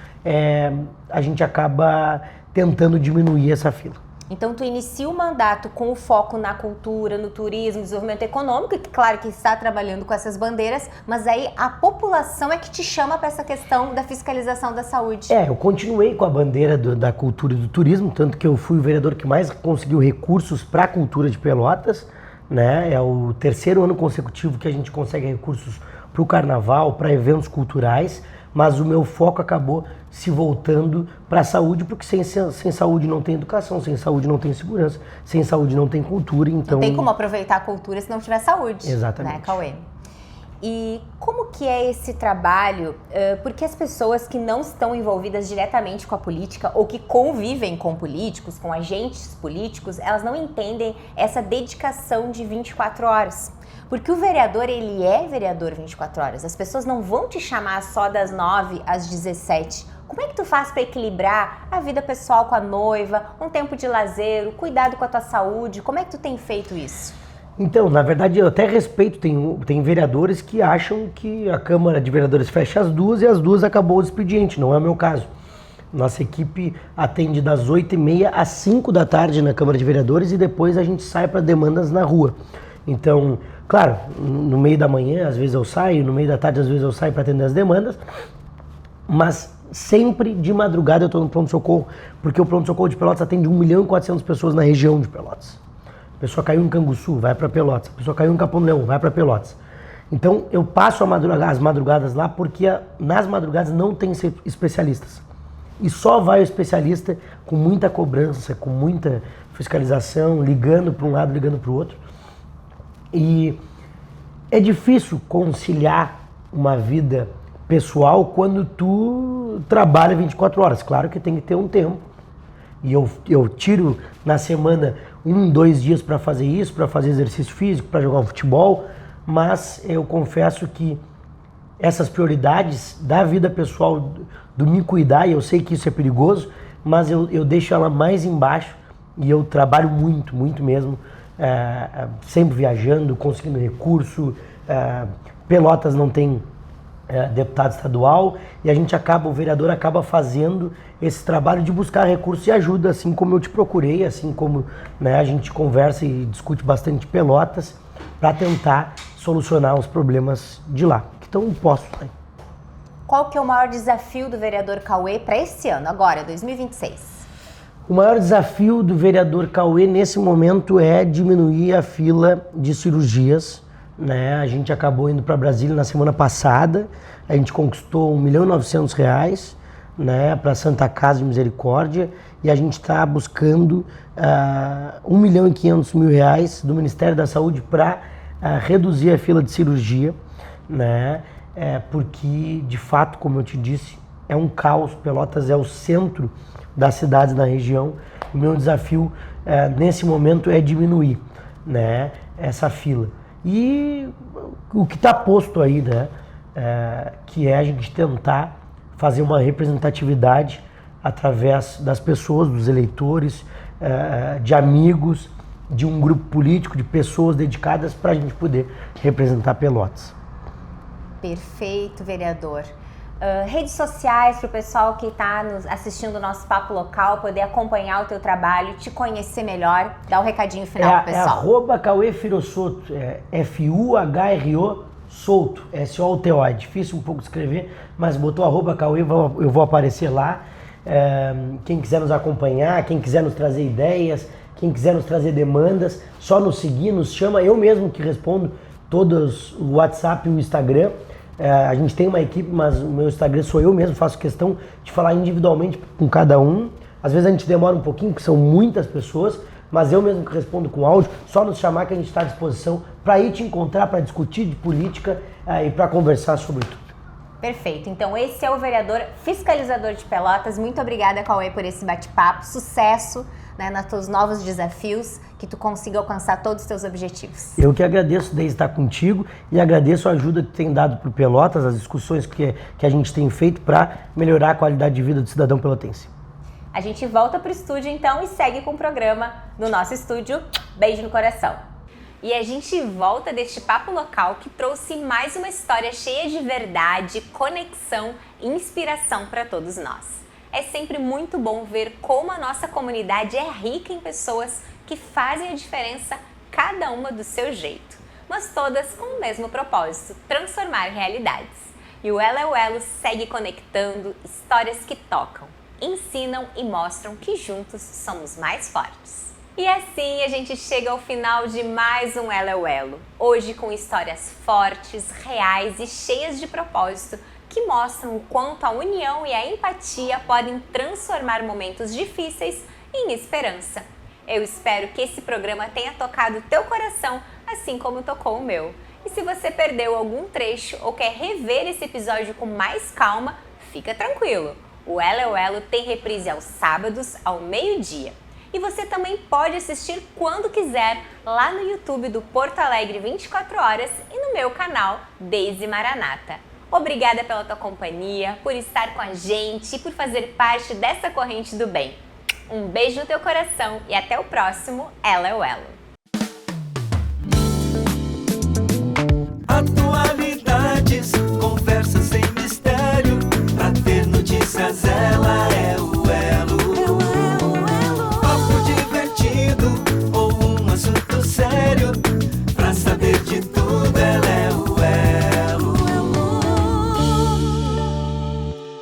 a gente acaba tentando diminuir essa fila. Então, tu inicia o mandato com o foco na cultura, no turismo, desenvolvimento econômico, e claro que está trabalhando com essas bandeiras, mas aí a população é que te chama para essa questão da fiscalização da saúde. Eu continuei com a bandeira da cultura e do turismo, tanto que eu fui o vereador que mais conseguiu recursos para a cultura de Pelotas, né? É o 3º ano consecutivo que a gente consegue recursos para o carnaval, para eventos culturais, mas o meu foco acabou se voltando para a saúde, porque sem saúde não tem educação, sem saúde não tem segurança, sem saúde não tem cultura, então... Não tem como aproveitar a cultura se não tiver saúde. Exatamente. Né, Cauê? E como que é esse trabalho? Porque as pessoas que não estão envolvidas diretamente com a política ou que convivem com políticos, com agentes políticos, elas não entendem essa dedicação de 24 horas. Porque o vereador, ele é vereador 24 horas. As pessoas não vão te chamar só das 9 às 17. Como é que tu faz para equilibrar a vida pessoal com a noiva, um tempo de lazer, o cuidado com a tua saúde? Como é que tu tem feito isso? Então, na verdade, eu até respeito, tem vereadores que acham que a Câmara de Vereadores fecha às 2 e às 2 acabou o expediente, não é o meu caso. Nossa equipe atende das 8h30 às 5 da tarde na Câmara de Vereadores e depois a gente sai para demandas na rua. Então, claro, no meio da manhã às vezes eu saio, no meio da tarde às vezes eu saio para atender as demandas, mas sempre de madrugada eu estou no pronto-socorro, porque o pronto-socorro de Pelotas atende 1.400.000 pessoas na região de Pelotas. A pessoa caiu em Canguçu, vai para Pelotas. A pessoa caiu em Capão do Leão, vai para Pelotas. Então eu passo as madrugadas lá porque nas madrugadas não tem especialistas. E só vai o especialista com muita cobrança, com muita fiscalização, ligando para um lado, ligando para o outro. E é difícil conciliar uma vida pessoal quando tu trabalha 24 horas. Claro que tem que ter um tempo. E eu tiro na semana 2 dias para fazer isso, para fazer exercício físico, para jogar um futebol, mas eu confesso que essas prioridades da vida pessoal, do me cuidar, e eu sei que isso é perigoso, mas eu deixo ela mais embaixo e eu trabalho muito, muito mesmo, sempre viajando, conseguindo recurso. Pelotas não tem deputado estadual e o vereador acaba fazendo esse trabalho de buscar recursos e ajuda, assim como eu te procurei, assim como, né, a gente conversa e discute bastante Pelotas para tentar solucionar os problemas de lá, que estão postos. Né? Qual que é o maior desafio do vereador Cauê para esse ano, agora, 2026? O maior desafio do vereador Cauê nesse momento é diminuir a fila de cirurgias. Né? A gente acabou indo para Brasília na semana passada, a gente conquistou R$1.900.000, né, para a Santa Casa de Misericórdia, e a gente está buscando R$1.500.000 do Ministério da Saúde para reduzir a fila de cirurgia, né? Porque, de fato, como eu te disse, é um caos. Pelotas é o centro das cidades na região. O meu desafio nesse momento é diminuir, né, essa fila. E o que está posto aí, né, que é a gente tentar fazer uma representatividade através das pessoas, dos eleitores, de amigos, de um grupo político, de pessoas dedicadas para a gente poder representar Pelotas. Perfeito, vereador. Redes sociais para o pessoal que está assistindo o nosso Papo Local, poder acompanhar o teu trabalho, te conhecer melhor, dá um recadinho final pro pessoal. É @Cauê Firosoto, FUHRO Souto, SOUTO, é difícil um pouco de escrever, mas botou @Cauê, eu vou aparecer lá. Quem quiser nos acompanhar, quem quiser nos trazer ideias, quem quiser nos trazer demandas, só nos seguir, nos chama, eu mesmo que respondo todos o WhatsApp e o Instagram. A gente tem uma equipe, mas o meu Instagram sou eu mesmo, faço questão de falar individualmente com cada um. Às vezes a gente demora um pouquinho, porque são muitas pessoas, mas eu mesmo que respondo com áudio, só nos chamar que a gente está à disposição para ir te encontrar, para discutir de política e para conversar sobre tudo. Perfeito, então esse é o vereador fiscalizador de Pelotas. Muito obrigada, Cauê, por esse bate-papo. Sucesso, né, nos teus novos desafios, que tu consiga alcançar todos os teus objetivos. Eu que agradeço de estar contigo e agradeço a ajuda que tem dado para o Pelotas, as discussões que a gente tem feito para melhorar a qualidade de vida do cidadão pelotense. A gente volta para o estúdio então e segue com o programa no nosso estúdio. Beijo no coração. E a gente volta deste Papo Local que trouxe mais uma história cheia de verdade, conexão e inspiração para todos nós. É sempre muito bom ver como a nossa comunidade é rica em pessoas que fazem a diferença, cada uma do seu jeito, mas todas com o mesmo propósito, transformar realidades. E o Elo é o Elo segue conectando histórias que tocam, ensinam e mostram que juntos somos mais fortes. E assim a gente chega ao final de mais um Elo é o Elo, hoje com histórias fortes, reais e cheias de propósito, que mostram o quanto a união e a empatia podem transformar momentos difíceis em esperança. Eu espero que esse programa tenha tocado o teu coração, assim como tocou o meu. E se você perdeu algum trecho ou quer rever esse episódio com mais calma, fica tranquilo. O Elo é o Elo tem reprise aos sábados, ao meio-dia. E você também pode assistir quando quiser lá no YouTube do Porto Alegre 24 Horas e no meu canal Deise Maranata. Obrigada pela tua companhia, por estar com a gente e por fazer parte dessa corrente do bem. Um beijo no teu coração e até o próximo Elo é o Elo.